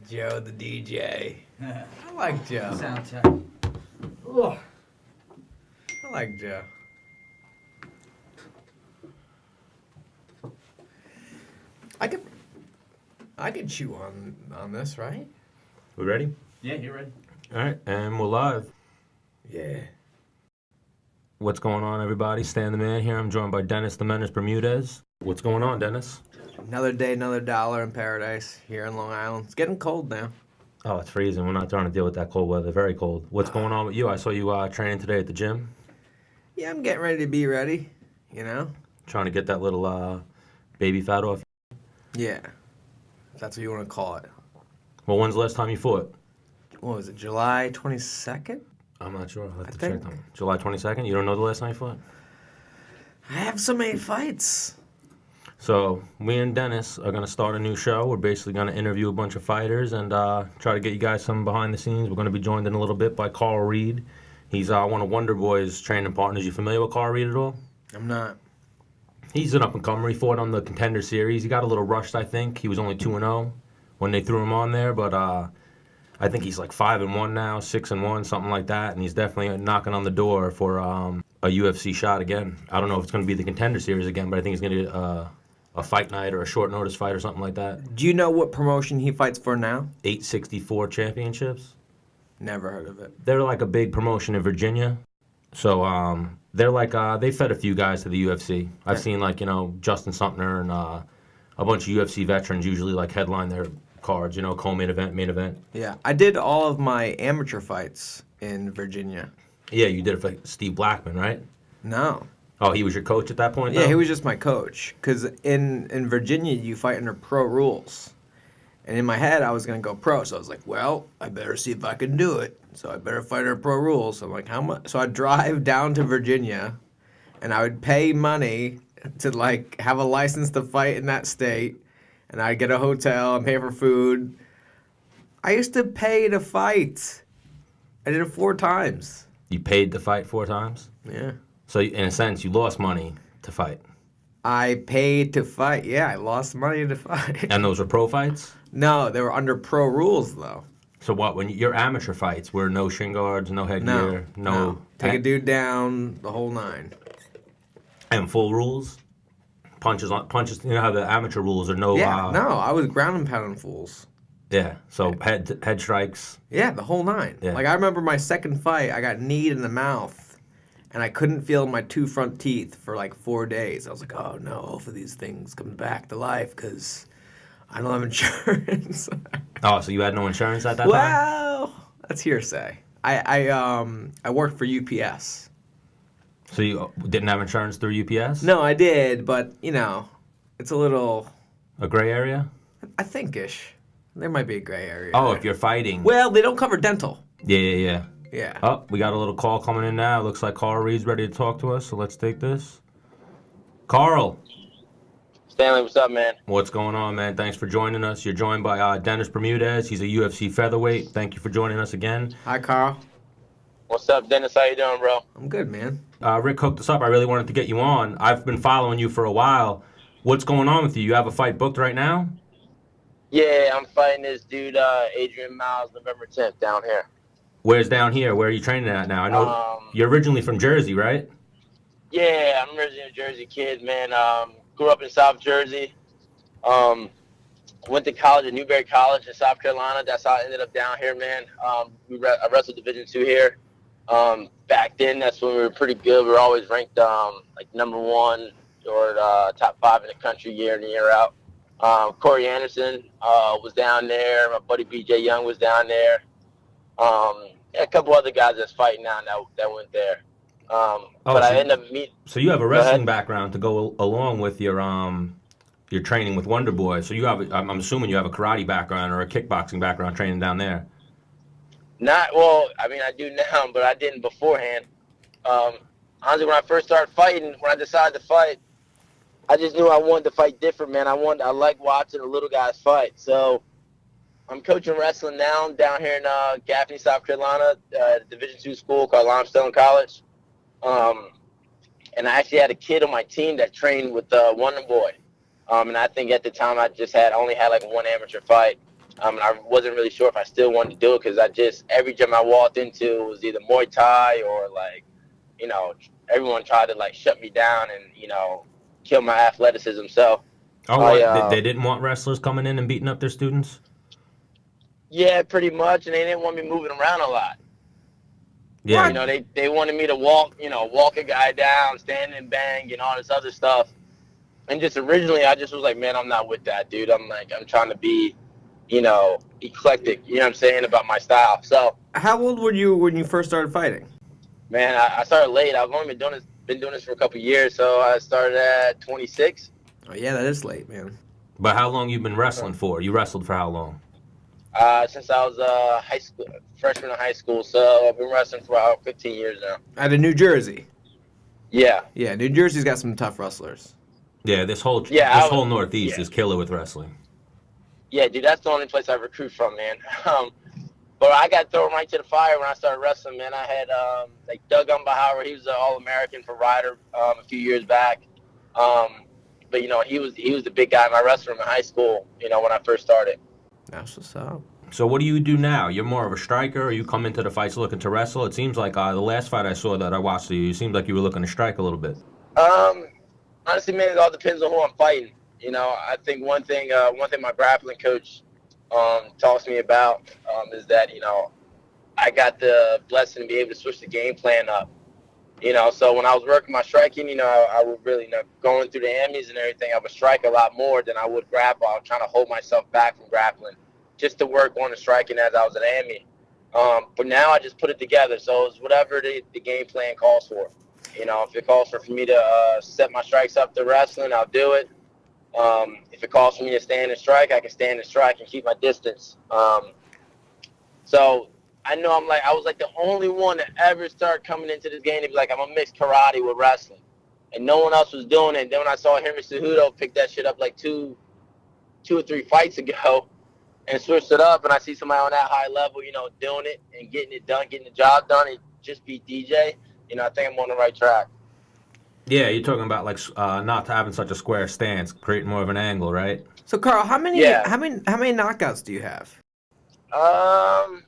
Joe the DJ. I like Joe. Sound check. Ugh. I like Joe. I could chew on this, right? We ready? Yeah, you're ready. All right, and we're live. Yeah. What's going on, everybody? Stan the Man here. I'm joined by Dennis the Menace Bermudez. What's going on, Dennis? Another day, another dollar in paradise here in Long Island. It's getting cold now. Oh, it's freezing. We're not trying to deal with that cold weather. Very cold. What's going on with you? I saw you training today at the gym. Yeah, I'm getting ready to be ready, you know? Trying to get that little baby fat off. Yeah. If that's what you want to call it. Well, when's the last time you fought? What was it, July 22nd? I'm not sure. I'll have to think. check them. July 22nd? You don't know the last time you fought? I have so many fights. So, me and Dennis are going to start a new show. We're basically going to interview a bunch of fighters and try to get you guys some behind the scenes. We're going to be joined in a little bit by Karl Reed. He's one of Wonder Boy's training partners. You familiar with Karl Reed at all? I'm not. He's an up-and-comer. He fought on the Contender Series. He got a little rushed, I think. He was only 2-0 when they threw him on there, but I think he's like 5-1 now, 6-1, something like that, and he's definitely knocking on the door for a UFC shot again. I don't know if it's going to be the Contender Series again, but I think it's going to be a fight night or a short notice fight or something like that. Do you know what promotion he fights for now? 864 championships. Never heard of it. They're like a big promotion in Virginia. So they're like, they fed a few guys to the UFC. I've seen like, Justin Sumter and a bunch of UFC veterans usually like headline their cards, co-main event, main event. Yeah, I did all of my amateur fights in Virginia. Yeah, you did it for Steve Blackman, right? No. Oh, he was your coach at that point, Yeah, though? he was just my coach. Because in Virginia, you fight under pro rules. And in my head, I was going to go pro. So I was like, well, I better see if I can do it. So I better fight under pro rules. So I'm like, how much? So I'd drive down to Virginia, and I would pay money to, like, have a license to fight in that state. And I'd get a hotel and pay for food. I used to pay to fight. I did it 4 times. You paid to fight 4 times? Yeah. So, in a sense, you lost money to fight. I paid to fight. Yeah, I lost money to fight. And those were pro fights? No, they were under pro rules, though. So what, when your amateur fights were no shin guards, no headgear, no. Take a dude down, the whole 9. And full rules? Punches, you know how the amateur rules are no... Yeah, no, I was ground and pounding fools. Yeah, so head strikes. Yeah, the whole 9. Yeah. Like, I remember my second fight, I got kneed in the mouth, and I couldn't feel my 2 front teeth for like 4 days. I was like, oh no, hopefully these things come back to life, because I don't have insurance. Oh, so you had no insurance at that time? Well, that's hearsay. I worked for UPS. So you didn't have insurance through UPS? No, I did, but, it's a little... A gray area? I think-ish. There might be a gray area. Oh, there. if you're fighting. Well, they don't cover dental. Yeah. Yeah. Oh, we got a little call coming in now. Looks like Karl Reed's ready to talk to us, so let's take this. Karl. Stanley, what's up, man? What's going on, man? Thanks for joining us. You're joined by Dennis Bermudez. He's a UFC featherweight. Thank you for joining us again. Hi, Karl. What's up, Dennis? How you doing, bro? I'm good, man. Rick hooked us up. I really wanted to get you on. I've been following you for a while. What's going on with you? You have a fight booked right now? Yeah, I'm fighting this dude, Adrian Miles, November 10th down here. Where's down here? Where are you training at now? I know you're originally from Jersey, right? Yeah, I'm originally a Jersey kid, man. Grew up in South Jersey. Went to college at Newberry College in South Carolina. That's how I ended up down here, man. I wrestled Division II here. Back then, that's when we were pretty good. We were always ranked like number 1 or top 5 in the country year in and year out. Corey Anderson was down there. My buddy BJ Young was down there. A couple other guys that's fighting now that went there. But I ended up meeting. So you have a wrestling background to go along with your training with Wonder Boy. So you have, I'm assuming you have a karate background or a kickboxing background training down there. I do now, but I didn't beforehand. Honestly, when I first started fighting, when I decided to fight, I just knew I wanted to fight different, man. I like watching the little guys fight. So I'm coaching wrestling now down here in Gaffney, South Carolina, at a Division II school called Limestone College. And I actually had a kid on my team that trained with Wonder Boy. And I think at the time I only had like 1 amateur fight. And I wasn't really sure if I still wanted to do it because every gym I walked into was either Muay Thai or like, everyone tried to like shut me down and, kill my athleticism. So, They didn't want wrestlers coming in and beating up their students? yeah, pretty much. And they didn't want me moving around a lot. Yeah. They wanted me to walk a guy down, stand and bang and all this other stuff. And just originally I just was like, man, I'm not with that, dude. I'm trying to be, eclectic, you know what I'm saying, about my style. So How old were you when you first started fighting? man, I started late. I've only been doing this for a couple of years, so I started at 26. Oh yeah, that is late, man. But how long you been wrestling for? You wrestled for how long? Since I was freshman in high school, so I've been wrestling for about 15 years now. Out of New Jersey. Yeah. Yeah, New Jersey's got some tough wrestlers. Yeah, this whole Northeast is killer with wrestling. Yeah, dude, that's the only place I recruit from, man. But I got thrown right to the fire when I started wrestling, man. I had Doug Umbahauer. He was an All-American for Ryder a few years back. But he was the big guy in my wrestling in high school. When I first started. That's what's up. So what do you do now? You're more of a striker, or you come into the fights looking to wrestle? It seems like the last fight I saw that I watched you seemed like you were looking to strike a little bit. Honestly, man, it all depends on who I'm fighting. I think one thing my grappling coach talks to me about is that I got the blessing to be able to switch the game plan up. So when I was working my striking, I would really, going through the AMIs and everything, I would strike a lot more than I would grapple. I was trying to hold myself back from grappling just to work on the striking as I was at AMI. But now I just put it together. So it's whatever the game plan calls for. If it calls for me to set my strikes up to wrestling, I'll do it. If it calls for me to stand and strike, I can stand and strike and keep my distance. So I know I was like the only one to ever start coming into this game to be like, I'm going to mix karate with wrestling. And no one else was doing it. And then when I saw Henry Cejudo pick that shit up like two or three fights ago and switched it up, and I see somebody on that high level, doing it and getting it done, getting the job done, and just beat DJ, I think I'm on the right track. Yeah, you're talking about not having such a square stance, creating more of an angle, right? So Karl, how many knockouts do you have? I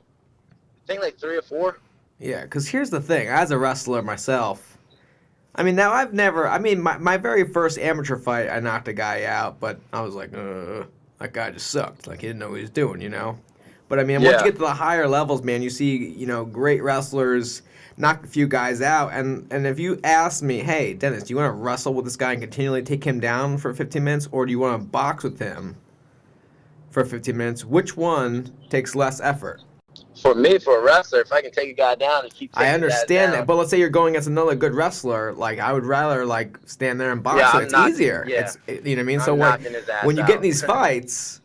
think like 3 or 4. Yeah, because here's the thing. As a wrestler myself, my very first amateur fight, I knocked a guy out, but I was like, that guy just sucked. Like, he didn't know what he was doing, But, once you get to the higher levels, man, you see, great wrestlers knock a few guys out. And if you ask me, hey, Dennis, do you want to wrestle with this guy and continually take him down for 15 minutes, or do you want to box with him for 15 minutes? Which one takes less effort? For me, for a wrestler, if I can take a guy down and keep taking I understand that, but let's say you're going against another good wrestler. I would rather stand there and box. Yeah, it's easier. Yeah. You know what I mean? I'm So when you get in these out. fights,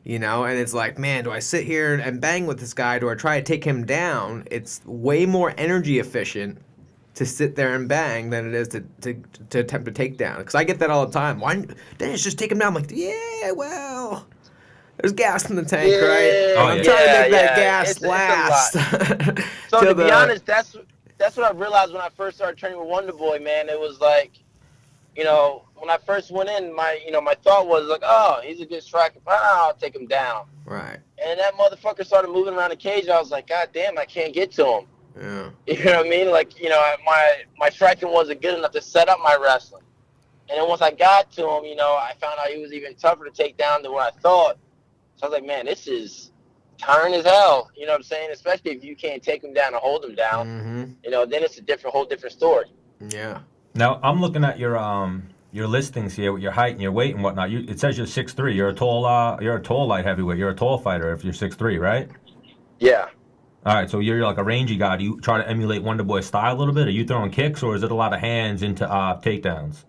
and it's like, man, do I sit here and bang with this guy? Do I try to take him down? It's way more energy efficient to sit there and bang than it is to attempt a takedown. Because I get that all the time. Why didn't you just take him down? I'm like, yeah, well, there's gas in the tank, right? Oh, I'm yeah. trying to make that gas It's a last. lot. So to be honest, that's what I realized when I first started training with Wonder Boy, man. It was like, when I first went in, my thought was like, oh, he's a good striker, but I'll take him down. Right. And that motherfucker started moving around the cage. I was like, God damn, I can't get to him. Yeah. You know what I mean? My striking wasn't good enough to set up my wrestling. And then once I got to him, I found out he was even tougher to take down than what I thought. So I was like, man, this is tiring as hell. You know what I'm saying? Especially if you can't take him down or hold him down. Mm-hmm. Then it's a whole different story. Yeah. Now I'm looking at your listings here with your height and your weight and whatnot. It says you're 6'3". You're a tall light heavyweight. You're a tall fighter if you're 6'3", right? Yeah. All right, so you're like a rangy guy. Do you try to emulate Wonder Boy's style a little bit? Are you throwing kicks, or is it a lot of hands into takedowns?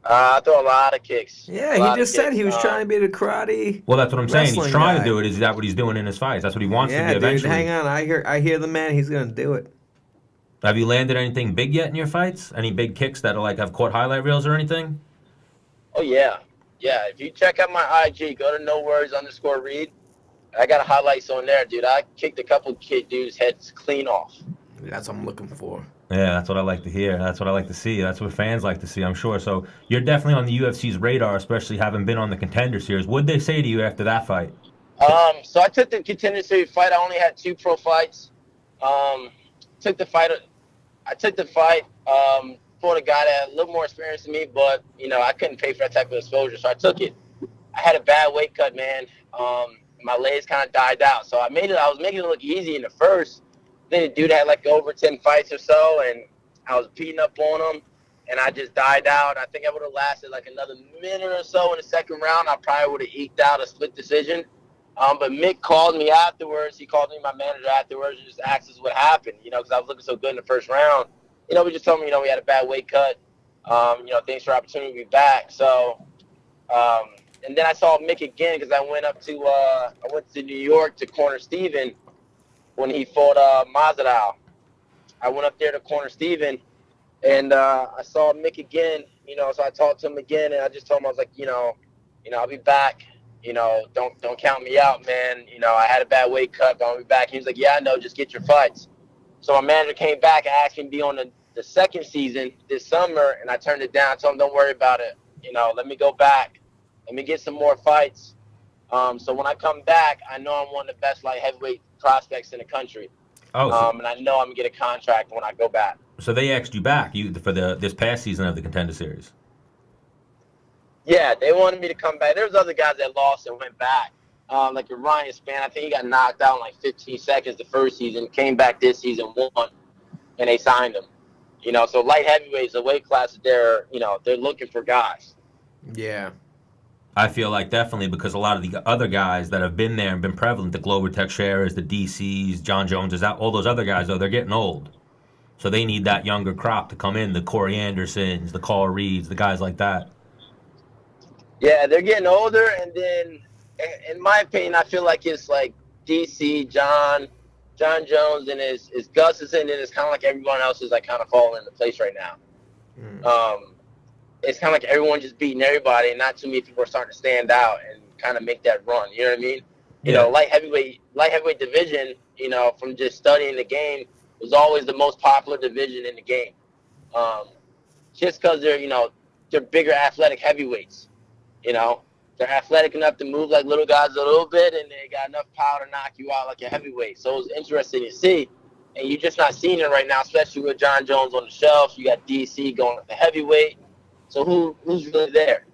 I throw a lot of kicks. Yeah, he just said he was trying to be the karate. Well, that's what I'm saying. He's wrestling trying guy. to do it. Is that what he's doing in his fights? That's what he wants to Yeah, be dude, eventually. hang on. I hear the man. He's gonna do it. Have you landed anything big yet in your fights? Any big kicks that are have caught highlight reels or anything? Oh, yeah. Yeah, if you check out my IG, go to _Reed. I got highlights on there, dude. I kicked a couple kid dudes' heads clean off. That's what I'm looking for. Yeah, that's what I like to hear. That's what I like to see. That's what fans like to see, I'm sure. So you're definitely on the UFC's radar, especially having been on the Contender Series. What'd they say to you after that fight? So I took the Contender Series fight. I only had 2 pro fights. Took the fight. I took the fight for a guy that had a little more experience than me, but I couldn't pay for that type of exposure, so I took it. I had a bad weight cut, man. My legs kind of died out, so I was making it look easy in the first. Then the dude had like over 10 fights or so, and I was beating up on him, and I just died out. I think I would have lasted like another minute or so in the second round. I probably would have eked out a split decision. But Mick called me afterwards. He called me, my manager, afterwards, and just asked us what happened, because I was looking so good in the first round. We just told me, we had a bad weight cut. Thanks for the opportunity to be back. So, and then I saw Mick again because I went to New York to corner Stephen when he fought Masvidal. I went up there to corner Stephen, and I saw Mick again, so I talked to him again, and I just told him, I was like, I'll be back. Don't count me out, man. I had a bad weight cut, but I'll be back. He was like, yeah, I know, just get your fights. So my manager came back and asked me to be on the second season this summer, and I turned it down. I told him, don't worry about it. Let me go back. Let me get some more fights. So when I come back, I know I'm one of the best light heavyweight prospects in the country. And I know I'm going to get a contract when I go back. So they asked you back for this past season of the Contender Series? Yeah, they wanted me to come back. There was other guys that lost and went back. Like Ryan Spann, I think he got knocked out in like 15 seconds the first season, came back this season, won, and they signed him. So light heavyweight is a weight class that they're looking for guys. Yeah. I feel like definitely because a lot of the other guys that have been there and been prevalent, the Glover Teixeiras, the DCs, John Joneses, all those other guys, though, they're getting old. So they need that younger crop to come in, the Corey Andersons, the Karl Reeds, the guys like that. Yeah, they're getting older, and then, in my opinion, I feel like it's like DC, John Jones, and his Gus is in, and it's kind of like everyone else is like kind of falling into place right now. It's kind of like everyone just beating everybody, and not too many people are starting to stand out and kind of make that run. You know what I mean? Yeah. Light heavyweight division, from just studying the game, was always the most popular division in the game. Just because they're bigger athletic heavyweights. They're athletic enough to move like little guys a little bit, and they got enough power to knock you out like a heavyweight. So it's interesting to see, and you're just not seeing it right now, especially with John Jones on the shelf. You got DC going at the heavyweight. So who's really there?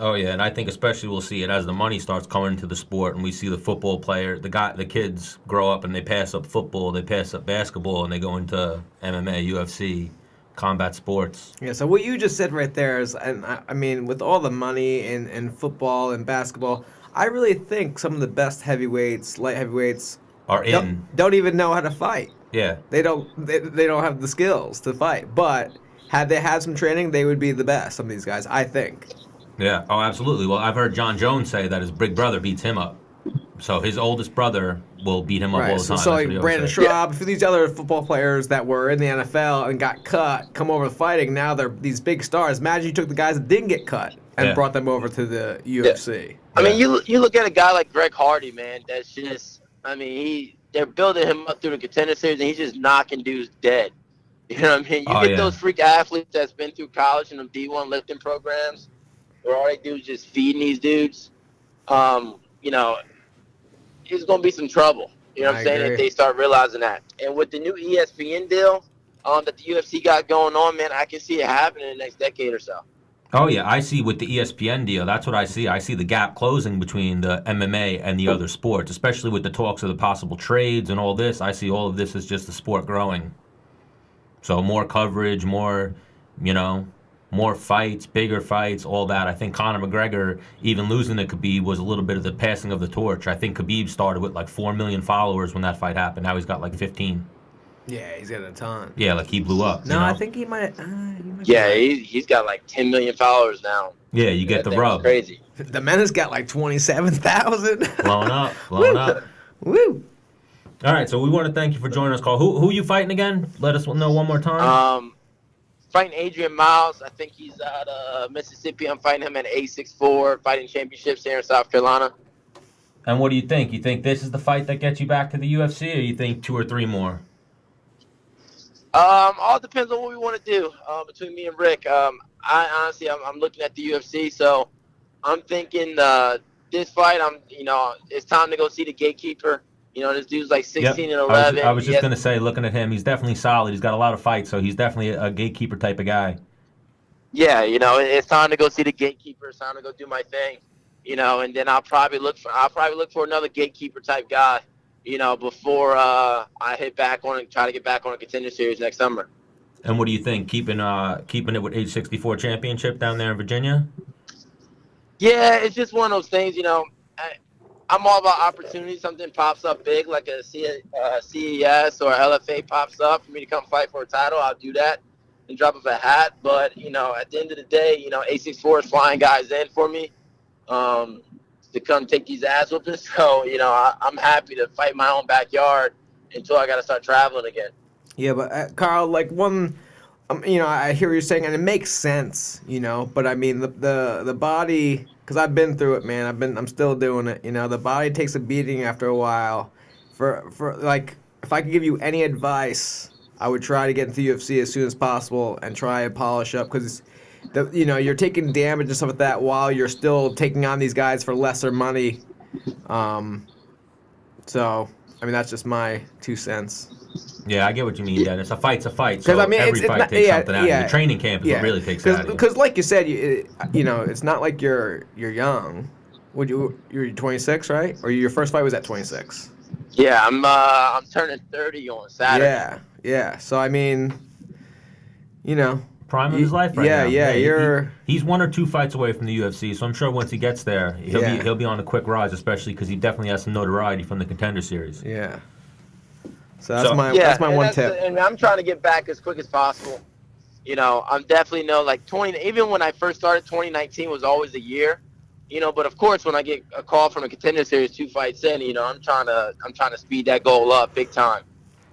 Oh yeah, and I think especially we'll see it as the money starts coming into the sport, and we see the football player, the kids grow up and they pass up football, they pass up basketball, and they go into MMA, UFC. Combat sports. Yeah, so what you just said right there is, and I mean, with all the money in football and basketball, I really think some of the best heavyweights, light heavyweights, don't even know how to fight. Yeah. They don't have the skills to fight. But had they had some training, they would be the best, some of these guys, I think. Yeah. Oh, absolutely. Well, I've heard John Jones say that his big brother beats him up. So his oldest brother will beat him up all the time. So like Brandon Schraub, for these other football players that were in the NFL and got cut, come over fighting, now they're these big stars. Imagine you took the guys that didn't get cut and brought them over to the UFC. Yeah. I mean, you look at a guy like Greg Hardy, man, that's just, I mean, they're building him up through the Contender Series, and he's just knocking dudes dead. You know what I mean? You get those freak athletes that's been through college and them D1 lifting programs where all they do is just feeding these dudes. It's going to be some trouble, you know what I'm saying, if they start realizing that. And with the new ESPN deal that the UFC got going on, man, I can see it happening in the next decade or so. Oh, yeah, I see with the ESPN deal, that's what I see. I see the gap closing between the MMA and the other sports, especially with the talks of the possible trades and all this. I see all of this as just the sport growing. So more coverage, more fights, bigger fights, all that. I think Conor McGregor, even losing to Khabib, was a little bit of the passing of the torch. I think Khabib started with like 4 million followers when that fight happened. Now he's got like 15. Yeah, he's got a ton. Yeah, like he blew up. No, I think he might. Yeah, he's got like 10 million followers now. Yeah, you get the rub. Crazy. The Menace got like 27,000. Blowing up. Woo! All right, so we want to thank you for joining us, Carl. Who are you fighting again? Let us know one more time. Fighting Adrian Miles. I think he's out of Mississippi. I'm fighting him at 864 fighting championships here in South Carolina. And what do you think? You think this is the fight that gets you back to the UFC, or you think 2 or 3 more? All depends on what we want to do between me and Rick. I honestly, I'm looking at the UFC, so I'm thinking this fight, it's time to go see the gatekeeper. This dude's like 16 and 11. I was just going to say, looking at him, he's definitely solid. He's got a lot of fights, so he's definitely a gatekeeper type of guy. Yeah, it's time to go see the gatekeeper. It's time to go do my thing, and then I'll probably look for another gatekeeper type guy, before I hit back on and try to get back on a Contender Series next summer. And what do you think? Keeping it with age 64 championship down there in Virginia? Yeah, it's just one of those things, I'm all about opportunity. Something pops up big, like a CES or LFA pops up for me to come fight for a title, I'll do that and drop up a hat. But, at the end of the day, A64 is flying guys in for me to come take these ass whoopings. So, I'm happy to fight my own backyard until I got to start traveling again. Yeah, but Karl, like I hear what you're saying, and it makes sense, But I mean, the body, because I've been through it, man. I'm still doing it. The body takes a beating after a while. For like, if I could give you any advice, I would try to get into the UFC as soon as possible and try and polish up, because you're taking damage and stuff like that while you're still taking on these guys for lesser money. So I mean, that's just my 2 cents. Yeah, I get what you mean, Dennis. A fight's a fight. So I mean, every fight takes something out of you. The training camp is what really takes it out of you. Because, like you said, it's not like you're young. You're 26, right? Or your first fight was at 26? Yeah, I'm turning 30 on Saturday. Yeah. So I mean, prime of his life right now. Yeah, he's 1 or 2 fights away from the UFC, so I'm sure once he gets there, he'll be on a quick rise, especially because he definitely has some notoriety from the Contender Series. Yeah. So that's my one tip. And I'm trying to get back as quick as possible. I'm definitely even when I first started, 2019 was always a year. But of course, when I get a call from a Contender Series 2 fights in, I'm trying to speed that goal up big time.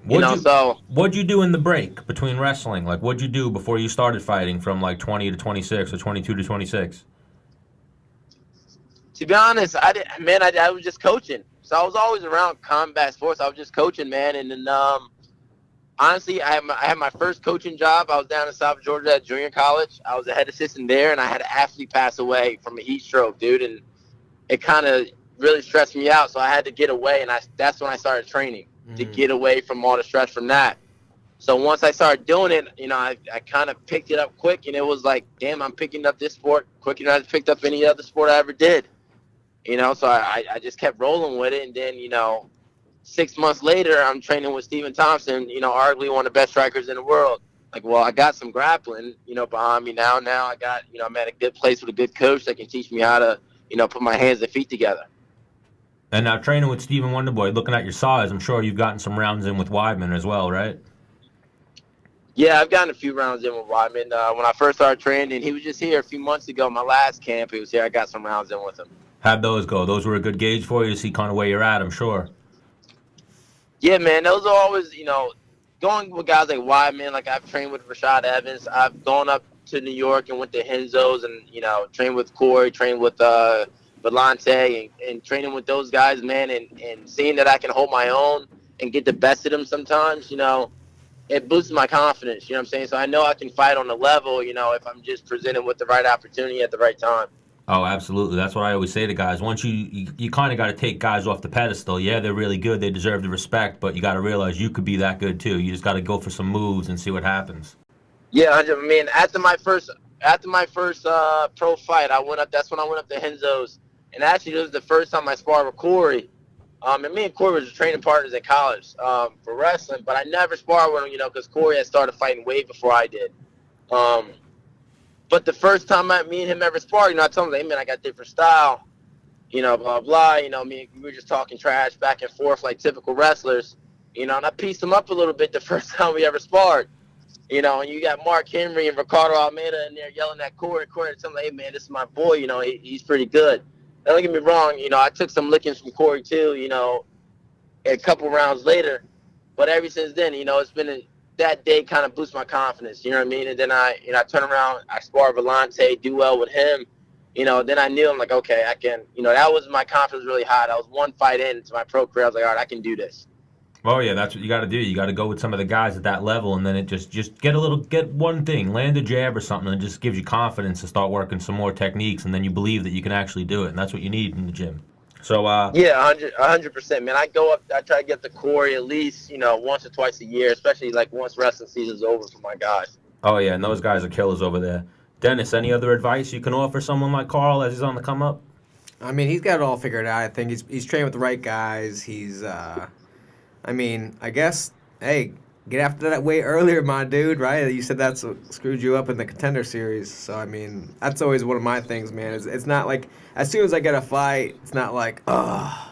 What'd you do in the break between wrestling? Like, what'd you do before you started fighting from like 20 to 26 or 22 to 26? To be honest, I was just coaching. So I was always around combat sports. I was just coaching, man. And then, honestly, I had my first coaching job. I was down in South Georgia at junior college. I was a head assistant there, and I had an athlete pass away from a heat stroke, dude. And it kind of really stressed me out. So I had to get away, and that's when I started training to get away from all the stress from that. So once I started doing it, I kind of picked it up quick, and it was like, damn, I'm picking up this sport quicker than I picked up any other sport I ever did. So I just kept rolling with it. And then, 6 months later, I'm training with Stephen Thompson, arguably one of the best strikers in the world. Like, well, I got some grappling, behind me now. Now I got, I'm at a good place with a good coach that can teach me how to, put my hands and feet together. And now training with Stephen Wonderboy, looking at your size, I'm sure you've gotten some rounds in with Weidman as well, right? Yeah, I've gotten a few rounds in with Weidman. When I first started training, he was just here a few months ago. My last camp, he was here. I got some rounds in with him. How'd those go? Those were a good gauge for you to see kind of where you're at, I'm sure. Yeah, man, those are always, going with guys like Weidman, like I've trained with Rashad Evans. I've gone up to New York and went to Henzo's and, trained with Corey, trained with Vellante and training with those guys, man, and seeing that I can hold my own and get the best of them sometimes, it boosts my confidence, what I'm saying? So I know I can fight on the level, if I'm just presented with the right opportunity at the right time. Oh, absolutely. That's what I always say to guys. Once you kind of got to take guys off the pedestal. Yeah, they're really good. They deserve the respect, but you got to realize you could be that good too. You just got to go for some moves and see what happens. Yeah, I mean, after my first pro fight, that's when I went up to Henzo's. And actually, it was the first time I sparred with Corey. And me and Corey were training partners in college for wrestling, but I never sparred with him, because Corey had started fighting way before I did. But the first time me and him ever sparred, I told him, hey, man, I got different style, blah, blah. We were just talking trash back and forth like typical wrestlers, and I pieced him up a little bit the first time we ever sparred. And you got Mark Henry and Ricardo Almeida in there yelling at Corey. Corey told him, hey, man, this is my boy, he's pretty good. Now, don't get me wrong, I took some lickings from Corey too, a couple rounds later. But ever since then, it's been that day kind of boosts my confidence, you know what I mean? And then I turn around, I spar Vellante, do well with him, then I knew, I'm like, okay, I can, that was my confidence really high. That was one fight into my pro career. I was like, all right, I can do this. Oh yeah, that's what you got to do. You got to go with some of the guys at that level, and then it just get one thing, land a jab or something, and it just gives you confidence to start working some more techniques, and then you believe that you can actually do it, and that's what you need in the gym. So yeah, 100%, man. I try to get the Corey at least once or twice a year, especially like once wrestling season's over for my guys. Oh yeah, and those guys are killers over there. Dennis, any other advice you can offer someone like Karl as he's on the come up? I mean, he's got it all figured out. I think he's training with the right guys. He's I mean, I guess, hey, get after that way earlier, my dude, right? You said that's what screwed you up in the Contender Series. So, I mean, that's always one of my things, man. It's not like, as soon as I get a fight, it's not like, I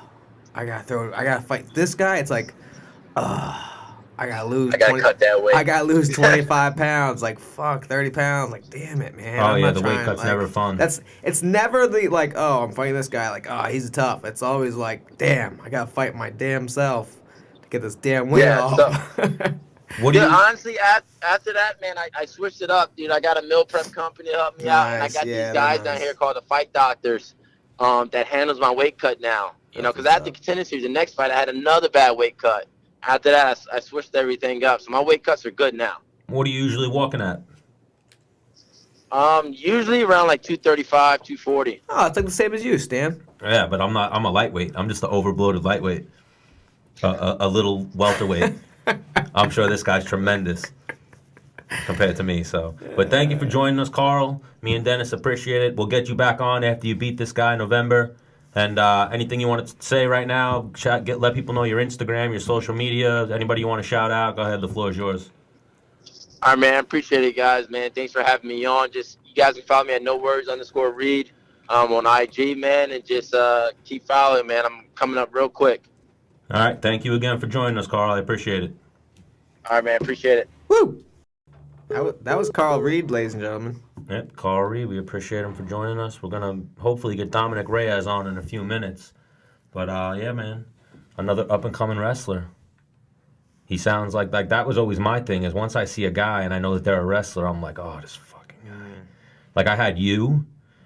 gotta fight this guy. It's like, I gotta lose. I gotta cut that weight. I gotta lose 25 pounds. Like, fuck, 30 pounds. Like, damn it, man. Oh, I'm yeah, not the trying, weight cut's like, never fun. It's never the, like, oh, I'm fighting this guy. Like, oh, he's tough. It's always like, damn, I gotta fight my damn self to get this damn weight off. What do you... honestly, after that, man, I switched it up, dude. I got a meal prep company to help me out, and I got these guys down here called the Fight Doctors that handles my weight cut now. Because after the Contender Series, the next fight, I had another bad weight cut. After that, I switched everything up, so my weight cuts are good now. What are you usually walking at? Usually around like 235, 240. Oh, it's like the same as you, Stan. Yeah, but I'm not. I'm a lightweight. I'm just the overbloated lightweight. A little welterweight. I'm sure this guy's tremendous compared to me. So, but thank you for joining us, Karl. Me and Dennis appreciate it. We'll get you back on after you beat this guy in November. And anything you want to say right now, let people know your Instagram, your social media, anybody you want to shout out, go ahead, the floor is yours. All right, man, appreciate it, guys, man. Thanks for having me on. Just, you guys can follow me at NoWords_Reed on IG, man, and just keep following, man. I'm coming up real quick. All right, thank you again for joining us, Karl. I appreciate it. All right, man, appreciate it. Woo! That was Karl Reed, ladies and gentlemen. Yep, Karl Reed, we appreciate him for joining us. We're going to hopefully get Dominick Reyes on in a few minutes. But, yeah, man, another up-and-coming wrestler. He sounds like that was always my thing, is once I see a guy and I know that they're a wrestler, I'm like, oh, this fucking guy. Like, I had you.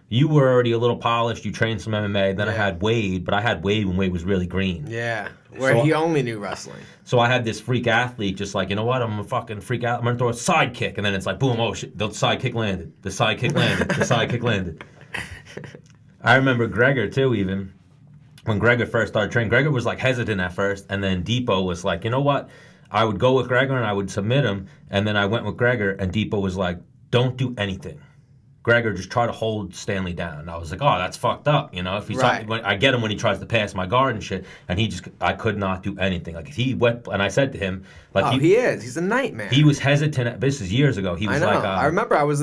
You were already a little polished. You trained some MMA. Then I had Wade, but I had Wade when Wade was really green. Yeah, where he only knew wrestling. So I had this freak athlete just like, you know what, I'm going to fucking freak out. I'm going to throw a side kick. And then it's like, boom, oh, shit, the side kick landed. The side kick landed. The side kick landed. I remember Gregor, too, even. When Gregor first started training, Gregor was like hesitant at first. And then Depot was like, you know what, I would go with Gregor and I would submit him. And then I went with Gregor and Depot was like, don't do anything. Gregor just tried to hold Stanley down. And I was like, oh, that's fucked up, you know. If he's I get him when he tries to pass my guard and shit, and I could not do anything. Like, if he went, and I said to him, like, he's a nightmare. He was hesitant. This is years ago. He was like, I remember I was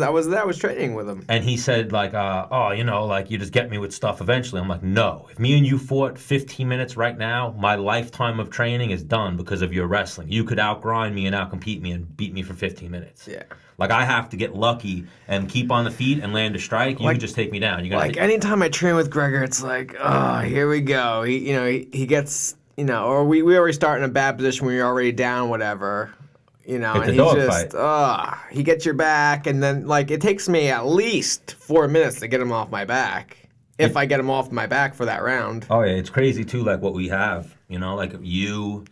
training with him, and he said like, oh, you know, like, you just get me with stuff eventually. I'm like, no. If me and you fought 15 minutes right now, my lifetime of training is done because of your wrestling. You could outgrind me and outcompete me and beat me for 15 minutes. Yeah. Like, I have to get lucky and keep on the feet and land a strike. You can just take me down. Anytime I train with Gregor, it's like, oh, here we go. He gets, or we already start in a bad position when you're already down, whatever. It's and a he dog just, fight. He gets your back, and then, like, it takes me at least 4 minutes to get him off my back. If I get him off my back for that round. Oh, yeah, it's crazy, too, like, what we have. Like, you,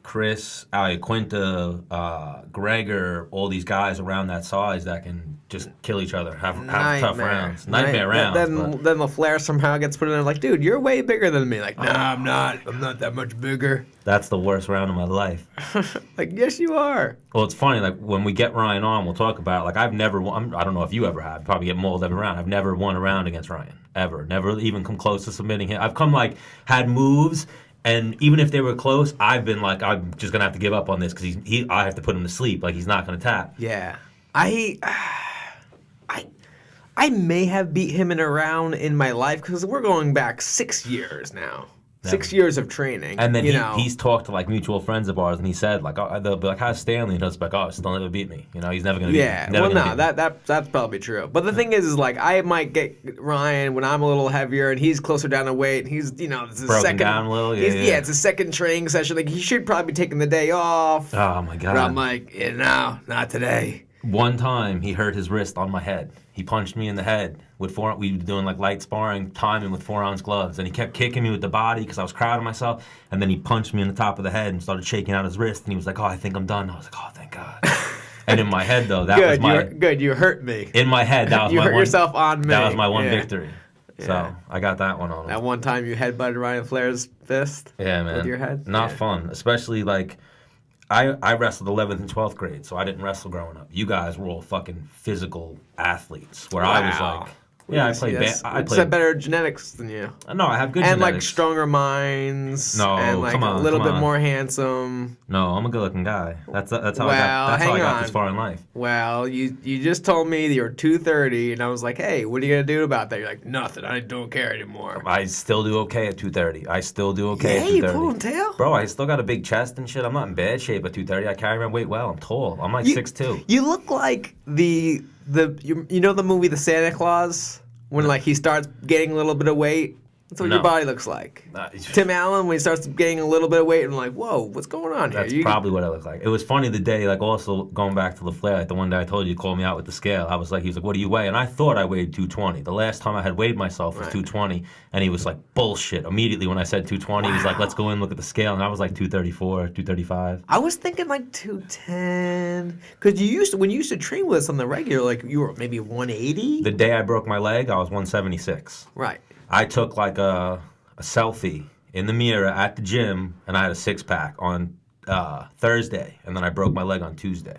Chris, Quinta, Gregor, all these guys around that size that can just kill each other, have tough rounds. Nightmare rounds. Then LaFleur somehow gets put in there like, dude, you're way bigger than me. Like, no, I'm not. I'm not that much bigger. That's the worst round of my life. Like, yes, you are. Well, it's funny, like, when we get Ryan on, we'll talk about, like, I've never won, I don't know if you ever have, probably get mauled every round. I've never won a round against Ryan, ever. Never even come close to submitting him. I've had moves. And even if they were close, I've been like, I'm just gonna have to give up on this because I have to put him to sleep. Like, he's not gonna tap. Yeah, I may have beat him in a round in my life because we're going back 6 years now. 6 years of training. And then he's talked to, like, mutual friends of ours, and he said, like, they'll be like, how's Stanley? And he'll be like, oh, still never beat me. He's never going to beat me. Yeah, that's probably true. But the thing is like, I might get Ryan when I'm a little heavier, and he's closer down in weight, and he's, it's his broken down a little. Yeah, it's a second training session. Like, he should probably be taking the day off. Oh, my God. But I'm like, not today. One time he hurt his wrist on my head. He punched me in the head with we were doing like light sparring, timing with 4-ounce gloves, and he kept kicking me with the body because I was crowding myself, and then he punched me in the top of the head and started shaking out his wrist, and he was like, "Oh, I think I'm done." I was like, "Oh, thank God." And in my head though, that was my good. You hurt me. In my head, that was you my hurt one, yourself on me. That was my one Yeah. victory. Yeah. So I got that one on him. That one time you headbutted Ryan Flair's fist. Yeah, man. With your head. Not fun, especially like. I wrestled 11th and 12th grade, so I didn't wrestle growing up. You guys were all fucking physical athletes, where I was like, yeah, I played. I played better genetics than you. No, I have good and genetics. Like stronger minds. No, and like come on, a little come bit on. more handsome. No, I'm a good-looking guy. That's how I got this far in life. Well, you just told me that you were 230, and I was like, hey, what are you gonna do about that? You're like, nothing. I don't care anymore. I still do okay at 230. I still do okay at 230. Yeah, you pulling tail? Bro, I still got a big chest and shit. I'm not in bad shape at 230. I carry my weight well. I'm tall. I'm like 6'2". You look like you know the movie The Santa Claus? When like he starts getting a little bit of weight, that's what your body looks like. Tim Allen, when he starts getting a little bit of weight, and I'm like, whoa, what's going on here? That's probably what I look like. It was funny the day, like also going back to LaFleur, like the one day I told you called me out with the scale. I was like, he was like, what do you weigh? And I thought I weighed 220. The last time I had weighed myself was 220, and he was like, bullshit. Immediately when I said 220, he was like, let's go in, look at the scale, and I was like 234, 235. I was thinking like 210, because when you used to train with us on the regular, like you were maybe 180. The day I broke my leg, I was 176. Right. I took like a selfie in the mirror at the gym, and I had a six-pack on Thursday, and then I broke my leg on Tuesday.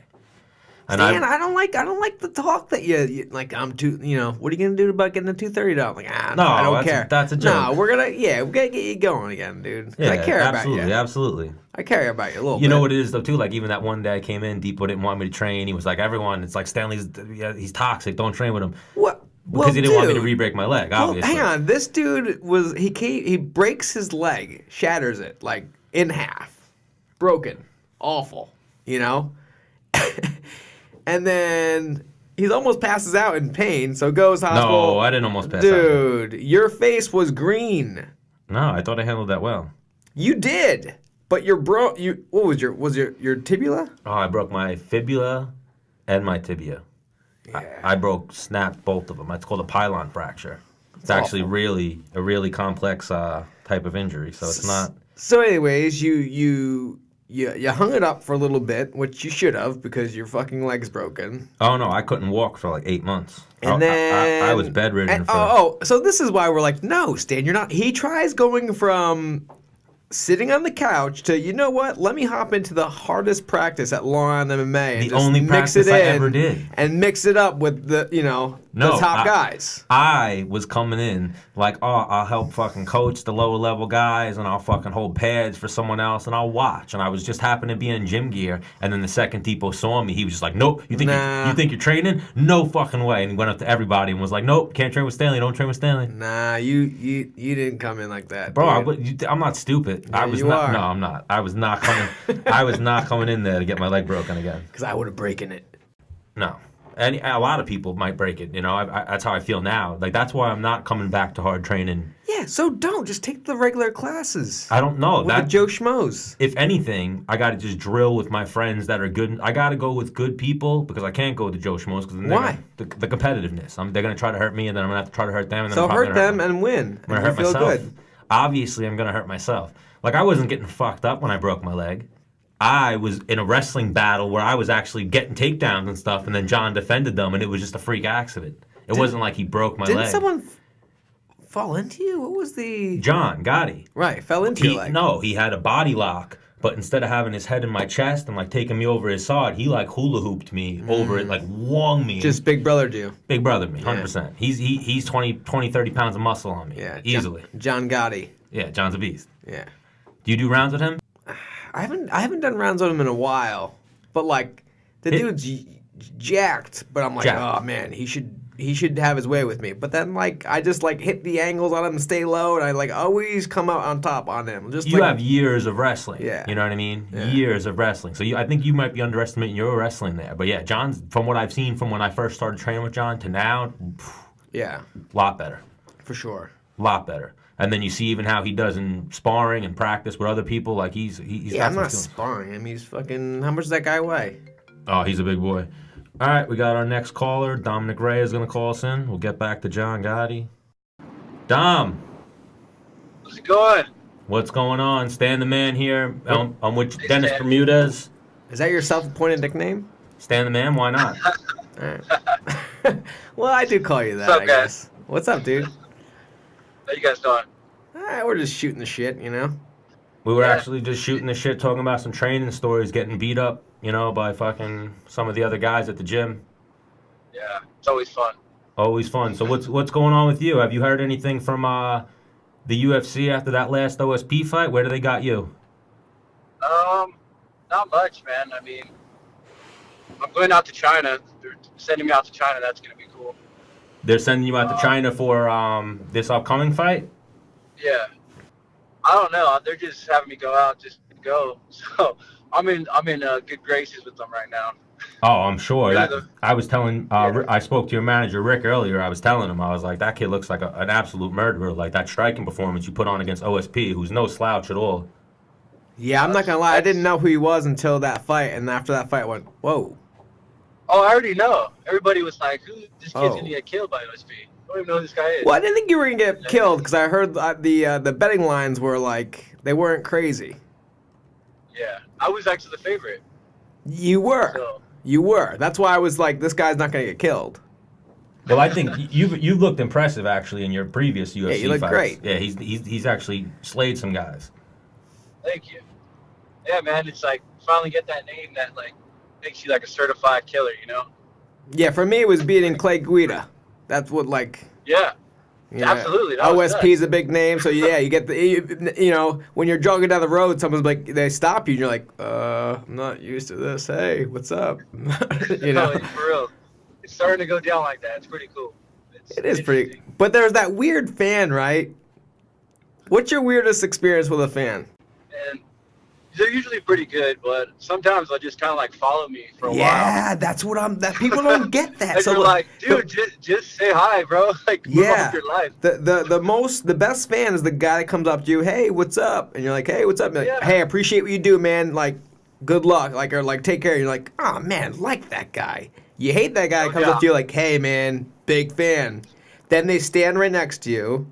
And Stan, I don't like the talk that you like. I'm too, what are you gonna do about getting the 230 down? Like, no, I don't care. That's a joke. No, we gotta get you going again, dude. Yeah, I care about you. Absolutely. I care about you a little bit. You know what it is though too? Like even that one day I came in, Depot didn't want me to train. He was like, everyone, it's like he's toxic. Don't train with him. What? Because he didn't want me to re-break my leg, obviously. Hang on, this dude he breaks his leg, shatters it like in half, broken, awful, and then he almost passes out in pain, so goes hospital. No, I didn't almost pass out. Dude, your face was green. No, I thought I handled that well. You did, but what was your tibia? Oh, I broke my fibula and my tibia. Yeah. I snapped both of them. It's called a pylon fracture. It's actually a really complex type of injury, so it's not. So, anyways, you hung it up for a little bit, which you should have because your fucking leg's broken. Oh no, I couldn't walk for like 8 months. And then I was bedridden. So this is why we're like, no, Stan, you're not. He tries going from sitting on the couch to, you know what? Let me hop into the hardest practice at Long Island MMA and the just only mix practice it I in ever did, and mix it up with the top guys. I was coming in like, I'll help fucking coach the lower level guys, and I'll fucking hold pads for someone else, and I'll watch. And I was just happened to be in gym gear, and then the second Depot saw me, he was just like, nope, you think you're training? No fucking way. And he went up to everybody and was like, nope, can't train with Stanley. Don't train with Stanley. Nah, you didn't come in like that, bro. I'm not stupid. Yeah, I was you not. are. No, I'm not. I was not coming. I was not coming in there to get my leg broken again. Because I would have broken it. No. And a lot of people might break it, that's how I feel now. Like, that's why I'm not coming back to hard training. Yeah, so don't. Just take the regular classes. I don't know. With the Joe Schmoes. If anything, I got to just drill with my friends that are good. I got to go with good people because I can't go with the Joe Schmoes. Why? The competitiveness. They're going to try to hurt me, and then I'm going to have to try to hurt them. And then So hurt them and win. I'm going to hurt feel myself. Good. Obviously, I'm going to hurt myself. Like, I wasn't getting fucked up when I broke my leg. I was in a wrestling battle where I was actually getting takedowns and stuff, and then John defended them, and it was just a freak accident. It wasn't like he broke my leg. Didn't someone fall into you? What was the... John Gotti. Right, fell into your leg. No, he had a body lock, but instead of having his head in my chest and, like, taking me over his side, he, like, hula hooped me over it, like, wong me. Just big brothered you. Big brothered me, 100%. Yeah. He's 20, 30 pounds of muscle on me. Yeah. Easily. John Gotti. Yeah, John's a beast. Yeah. Do you do rounds with him? I haven't done rounds on him in a while, but like the dude's jacked. But I'm like, oh man, he should have his way with me. But then like I just like hit the angles on him and stay low, and I like always come out on top on him. Just you have years of wrestling. Yeah. You know what I mean? Yeah. Years of wrestling. So I think you might be underestimating your wrestling there. But yeah, John's, from what I've seen from when I first started training with John to now, a lot better. For sure. Lot better. And then you see even how he does in sparring and practice with other people. Like he's I'm not sparring him. He's fucking. How much does that guy weigh? Oh, he's a big boy. All right, we got our next caller. Dominick Reyes is going to call us in. We'll get back to John Gotti. Dom, How's it going? what's going on? Stan the Man here. I'm with Dennis Bermudez. Is that your self-appointed nickname? Stan the Man, why not? All right. Well, I do call you that, What's up, I guys? guess. What's up, dude? How you guys doing? All right, we're just shooting the shit, you know? We were Yeah. actually just shooting the shit, talking about some training stories, getting beat up, by fucking some of the other guys at the gym. Yeah, it's always fun. Always fun. So what's going on with you? Have you heard anything from the UFC after that last OSP fight? Where do they got you? Not much, man. I mean, I'm going out to China. They're sending me out to China. That's gonna be cool. They're sending you out to China for this upcoming fight? Yeah. I don't know. They're just having me go out just to go. So I'm in good graces with them right now. Oh, I'm sure. Yeah, I was telling, I spoke to your manager, Rick, earlier. I was telling him, I was like, that kid looks like an absolute murderer. Like that striking performance you put on against OSP, who's no slouch at all. Yeah, I'm not gonna lie. I didn't know who he was until that fight, and after that fight, I went, whoa. Oh, I already know. Everybody was like, "Who? This kid's Oh. gonna get killed by OSP." I don't even know who this guy is. Well, I didn't think you were gonna get killed because I heard the betting lines were like they weren't crazy. Yeah, I was actually the favorite. You were. So You were. That's why I was like, this guy's not gonna get killed. Well, I think you've looked impressive actually in your previous UFC you look fights. great. Yeah, he's actually slayed some guys. thank you. Yeah, man, it's like finally get that name that like makes you like a certified killer, you know? Yeah, for me it was beating Clay Guida. That's what like. Yeah, You know, absolutely. That was OSP is a big name, so yeah, you get the when you're jogging down the road, someone's like they stop you, and you're like, I'm not used to this. Hey, what's up? you know, No, for real. It's starting to go down like that. It's pretty cool. it is pretty. interesting. But there's that weird fan, right? What's your weirdest experience with a fan? And they're usually pretty good, but sometimes they'll just kind of like follow me for a while. Yeah, that's what I'm. That people don't get that. And So you're like, dude, just say hi, bro. Like, move on Yeah. with your life. the best fan is the guy that comes up to you, hey, what's up? And you're like, hey, what's up? And you're like, Yeah. hey, I appreciate what you do, man. Like, good luck. Like, or like, take care. And you're like, oh man, like that guy. You hate that guy that comes up to you like, hey man, big fan. Then they stand right next to you.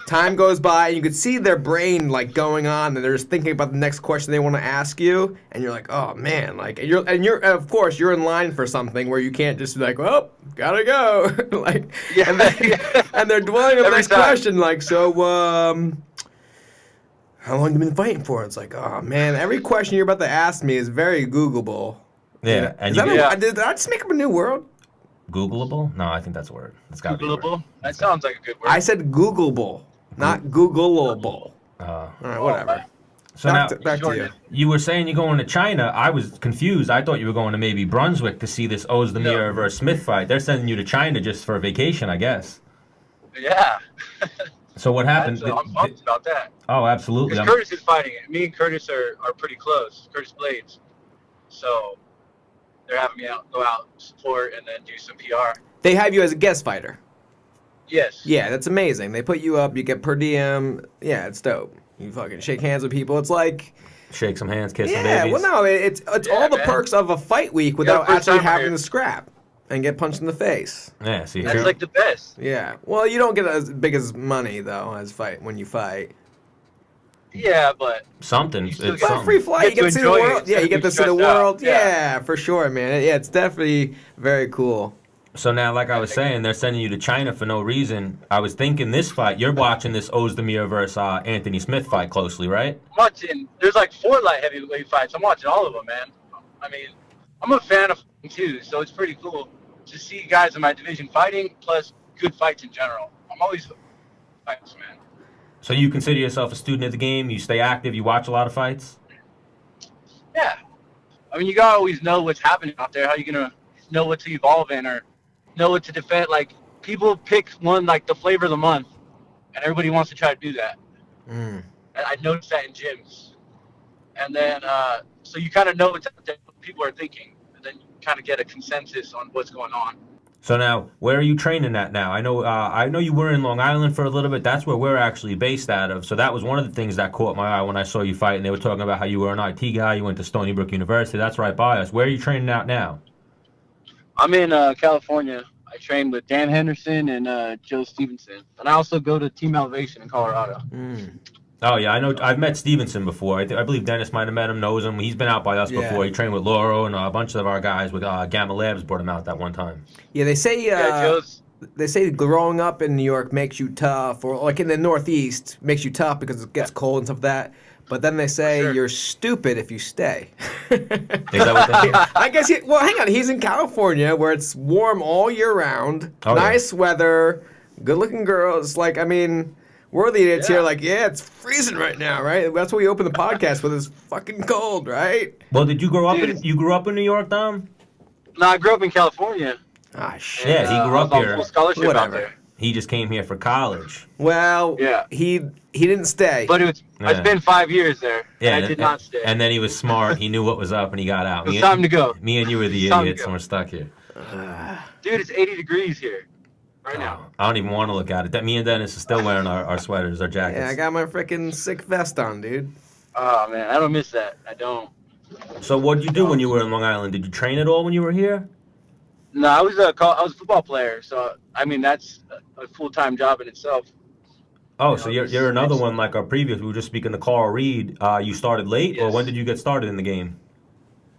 Time goes by, and you can see their brain like going on, and they're just thinking about the next question they want to ask you, and you're like, oh man, like, and you're of course you're in line for something where you can't just be like, well, gotta go, like, Yeah. and they're dwelling on the Every next time. question, like, so how long you been fighting for? It's like, oh man, every question you're about to ask me is very Googleable. Yeah, and Is that Yeah. did I just make up a new word? Googleable? No, I think that's a word. It's got to be a word. Googleable? That sounds like a good word. I said Googleable, not Googleable. All right, whatever. So now, Back to you. you were saying you're going to China. I was confused. I thought you were going to maybe Brunswick to see this Ozdemir No. versus Smith fight. They're sending you to China just for a vacation, I guess. Yeah. So what happened? I'm pumped about that. Oh, absolutely. Because Curtis is fighting it. Me and Curtis are pretty close. Curtis Blades. So they're having me go out, support, and then do some PR. They have you as a guest fighter. Yes. Yeah, that's amazing. They put you up, you get per diem. Yeah, it's dope. You fucking shake hands with people. It's like, Shake some hands, kiss some yeah, babies. well, no, it's Yeah, all the man. perks of a fight week without first actually time having here. to scrap and get punched in the face. Yeah, see, That's like the best. Yeah. Well, you don't get as big as money though as when you fight. Yeah, but something. You still It's get But something. free flight, you Get get to to see the enjoy it world. Yeah, instead you of get to being see the stressed out. world. Yeah. Yeah, for sure, man. Yeah, it's definitely very cool. So now, like I was saying, they're sending you to China for no reason. I was thinking this fight, you're watching this Ozdemir versus Anthony Smith fight closely, right? I'm watching. There's like 4 light heavyweight fights. I'm watching all of them, man. I mean, I'm a fan of fighting too, so it's pretty cool to see guys in my division fighting, plus good fights in general. I'm always fights, man. So you consider yourself a student of the game? You stay active? You watch a lot of fights? Yeah. I mean, you gotta always know what's happening out there. How you gonna know what to evolve in or know what to defend? Like, people pick one, like, the flavor of the month, and everybody wants to try to do that. Mm. And I noticed that in gyms. And then, so you kind of know what people are thinking, and then you kind of get a consensus on what's going on. So now, where are you training at now? I know you were in Long Island for a little bit. That's where we're actually based out of. So that was one of the things that caught my eye when I saw you fight. And they were talking about how you were an IT guy. You went to Stony Brook University. That's right by us. Where are you training out now? I'm in California. I train with Dan Henderson and Joe Stevenson. And I also go to Team Elevation in Colorado. Oh, yeah, I know. I've met Stevenson before. I believe Dennis might have met him, knows him. He's been out by us before. He trained with Lauro and a bunch of our guys with Gamma Labs brought him out that one time. Yeah, they say growing up in New York makes you tough, or like in the Northeast makes you tough because it gets cold and stuff like that. But then they say you're stupid if you stay. Is that what they say? I guess. Well, hang on. He's in California where it's warm all year round, nice weather, good-looking girls. Like, I mean, we're the idiots here. Like, it's freezing right now, right? That's what we open the podcast with. It's fucking cold, right? Well, did you grow up? You grew up in New York, Dom? No, I grew up in California. Ah, shit. Yeah, he grew up here. Full scholarship out there. He just came here for college. Well, he didn't stay. But I spent 5 years there. Yeah, and I did not stay. And then he was smart. He knew what was up, and he got out. It's time to go. Me and you were the idiots, and we're stuck here. Dude, it's 80 degrees here right now. I don't even want to look at it. Me and Dennis are still wearing our sweaters, our jackets. Yeah, I got my freaking sick vest on, dude. Oh, man, I don't miss that. I don't. So what did you do when you were in Long Island? Did you train at all when you were here? No, I was a football player, so I mean that's a full-time job in itself. Oh, so you're another one like our previous. We were just speaking to Karl Reed. You started late, or when did you get started in the game?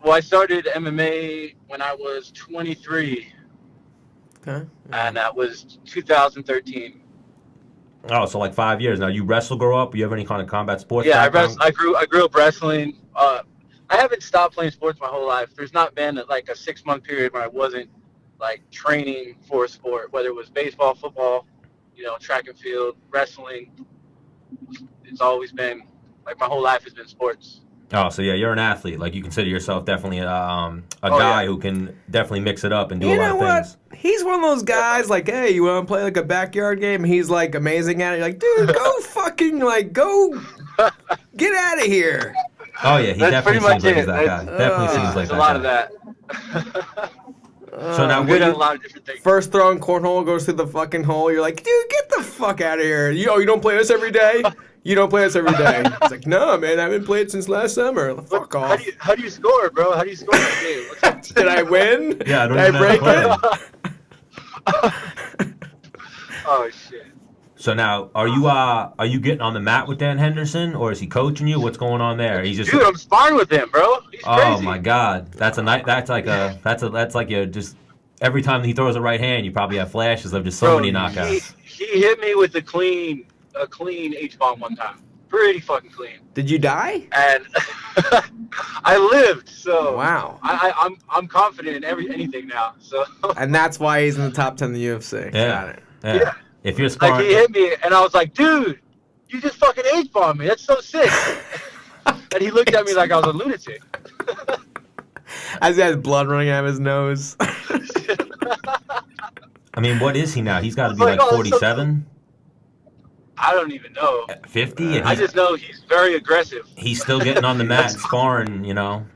Well, I started MMA when I was 23. Okay. And that was 2013. Oh, so like 5 years now. You wrestle, grow up? You have any kind of combat sports? Yeah, background? I grew up wrestling. I haven't stopped playing sports my whole life. There's not been like a 6-month period where I wasn't like training for a sport, whether it was baseball, football, track and field, wrestling. It's always been like my whole life has been sports. Oh, so yeah, you're an athlete. Like you consider yourself definitely a guy who can definitely mix it up and do a lot of things. He's one of those guys like, hey, you want to play like a backyard game? He's like amazing at it. You're like, dude, go fucking go get out of here. Oh yeah, he definitely seems like he's that guy. Definitely seems like that. A lot of that. So now, I'm good at a lot of different things. First throwing cornhole goes through the fucking hole. You're like, dude, get the fuck out of here. You don't play this every day? You don't play this every day? It's like, no, man, I haven't played since last summer. Fuck off. How do you score, bro? How do you score that game? What's up? Did I win? Yeah, I don't Did I break it? Oh shit. So now, are you getting on the mat with Dan Henderson, or is he coaching you? What's going on there? He's just. Dude, I'm sparring with him, bro. He's crazy. Oh my God, that's like just every time he throws a right hand, you probably have flashes of just so many knockouts. He hit me with a clean H-bomb one time. Pretty fucking clean. Did you die? And I lived, so wow. I'm confident in anything now. So. And that's why he's in the top 10 of the UFC. Yeah. Got it. Yeah. If you're sparring, like he hit me, and I was like, dude, you just fucking H-bombed me. That's so sick. And he looked at me like I was a lunatic. As he has blood running out of his nose. I mean, what is he now? He's got to be like 47? I don't even know. 50? I just know he's very aggressive. He's still getting on the mat and sparring,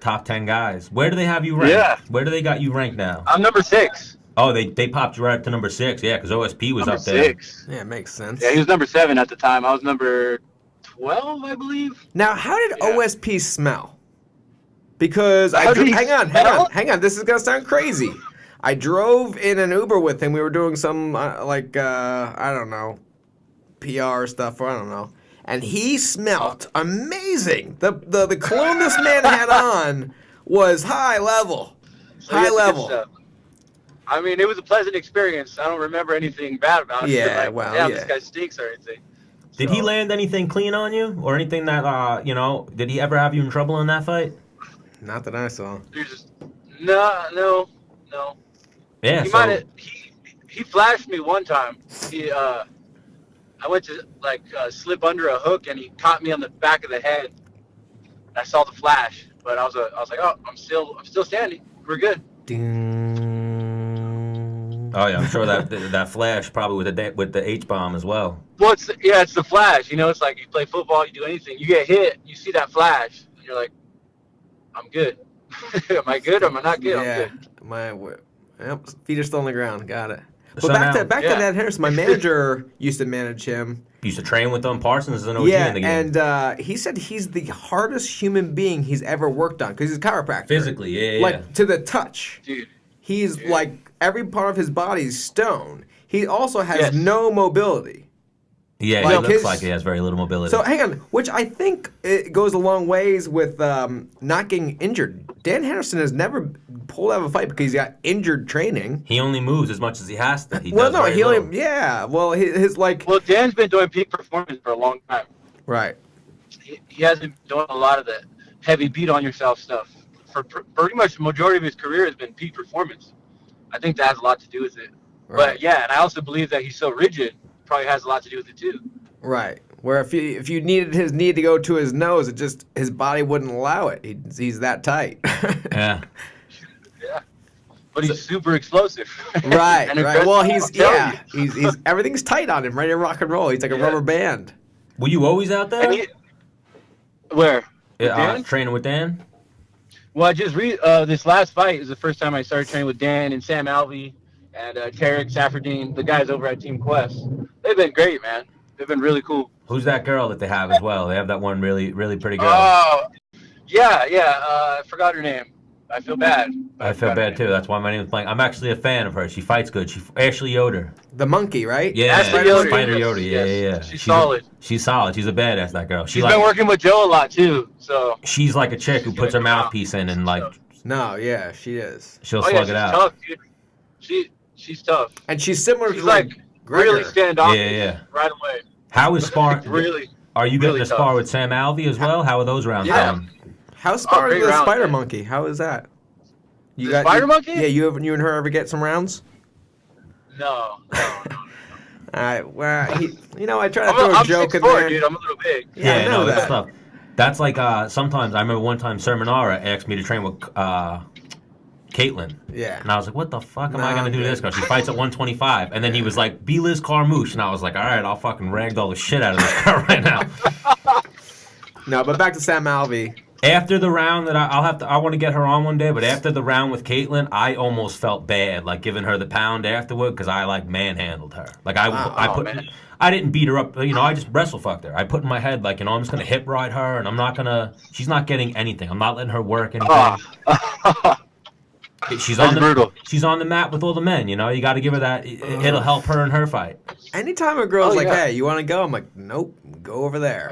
top 10 guys. Where do they have you ranked? Yeah. Where do they got you ranked now? I'm number 6. Oh, they popped you right up to number 6, yeah, because OSP was number up there. 6. Yeah, it makes sense. Yeah, he was number 7 at the time. I was number 12, I believe. Now, how did OSP smell? Because hang on. This is gonna sound crazy. I drove in an Uber with him. We were doing some I don't know, PR stuff, or I don't know. And he smelled amazing. The cologne this man had on was high level. High level. I mean, it was a pleasant experience. I don't remember anything bad about it. Yeah, this guy stinks or anything. Did he land anything clean on you? Or anything that, did he ever have you in trouble in that fight? Not that I saw. No. Yeah, he flashed me one time. I went to slip under a hook, and he caught me on the back of the head. And I saw the flash, but I was like, oh, I'm still standing. We're good. Oh yeah, I'm sure that flash probably with the H-bomb as well. Well, it's the flash. It's like you play football, you do anything, you get hit, you see that flash, and you're like, I'm good. Am I good? Or am I not good? Yeah, I'm good. Feet are still on the ground. Got it. But So back now- to Dan Henderson. My manager used to manage him. You used to train with them. Parsons is an OG in the game. And he said he's the hardest human being he's ever worked on because he's a chiropractor. Physically, yeah. Like to the touch. Dude. he's like every part of his body is stone. He also has no mobility. Yeah, Like he looks his- like he has very little mobility. So hang on, which I think it goes a long ways with not getting injured. Dan Henderson has never pulled out of a fight because he's got injured training. He only moves as much as he has to. He Well, does no, very he little. only well his like Well, Dan's been doing peak performance for a long time. right. He hasn't done a lot of the heavy beat on yourself stuff. For pretty much the majority of his career has been peak performance. I think that has a lot to do with it. Right. But yeah, and I also believe that he's so rigid, probably has a lot to do with it too. Right. Where if you needed his knee to go to his nose, it just his body wouldn't allow it. He's that tight. Yeah. Yeah. But he's super explosive. Right. And Right. aggressive, Well, I'm telling you. he's everything's tight on him, ready to rock and roll. He's like a rubber band. Were you always out there? And where? With Yeah, Dan? training with Dan? Well, I just this last fight is the first time I started training with Dan and Sam Alvey and Tarek Safardine, the guys over at Team Quest. They've been great, man. They've been really cool. Who's that girl that they have as well? They have that one really, really pretty girl. Oh, yeah. I forgot her name. I feel bad. I feel bad too. That's why my name is blank. I'm actually a fan of her. She fights good. Ashley Yoder. The monkey, right? Yeah, Ashley Yoder. Spider Yoder. Yeah, Yes. yeah, yeah. She's solid. She's solid. She's a badass. That girl. She's been working with Joe a lot too. So She's like a chick who puts her mouthpiece in and like No, yeah, she is. she'll she's slug it out. tough, dude. She's tough. And she's similar She's to like Gregor. really standoffish Yeah. right away. How is sparring? Really. Are you getting really to spar tough. with Sam Alvey as well? How are those rounds Yeah. going? How's sparring great with a round, spider man. monkey? How is that? The spider monkey? Yeah, you and her ever get some rounds? No. All right. Well, I try to throw a I'm joke in 6'4", there. dude. I'm a little big. Yeah, I know that's that. tough. That's like sometimes I remember one time Sermonara asked me to train with Caitlin. Yeah. And I was like, what the fuck am I Nah, going to do I'm this? good. Because she fights at 125. And then he was like, be Liz Carmouche. And I was like, all right, I'll fucking ragdoll the shit out of this girl right now. No, but back to Sam Alvey. After the round that I want to get her on one day, but after the round with Caitlin, I almost felt bad, like giving her the pound afterward because I like manhandled her. Like man. I didn't beat her up, I just wrestle fucked her. I put in my head like, I'm just gonna hip ride her, and she's not getting anything. I'm not letting her work anything. She's on brutal. She's on the mat with all the men. You got to give her that. It'll help her in her fight. Anytime a girl's like, yeah. "Hey, you want to go?" I'm like, "Nope, go over there."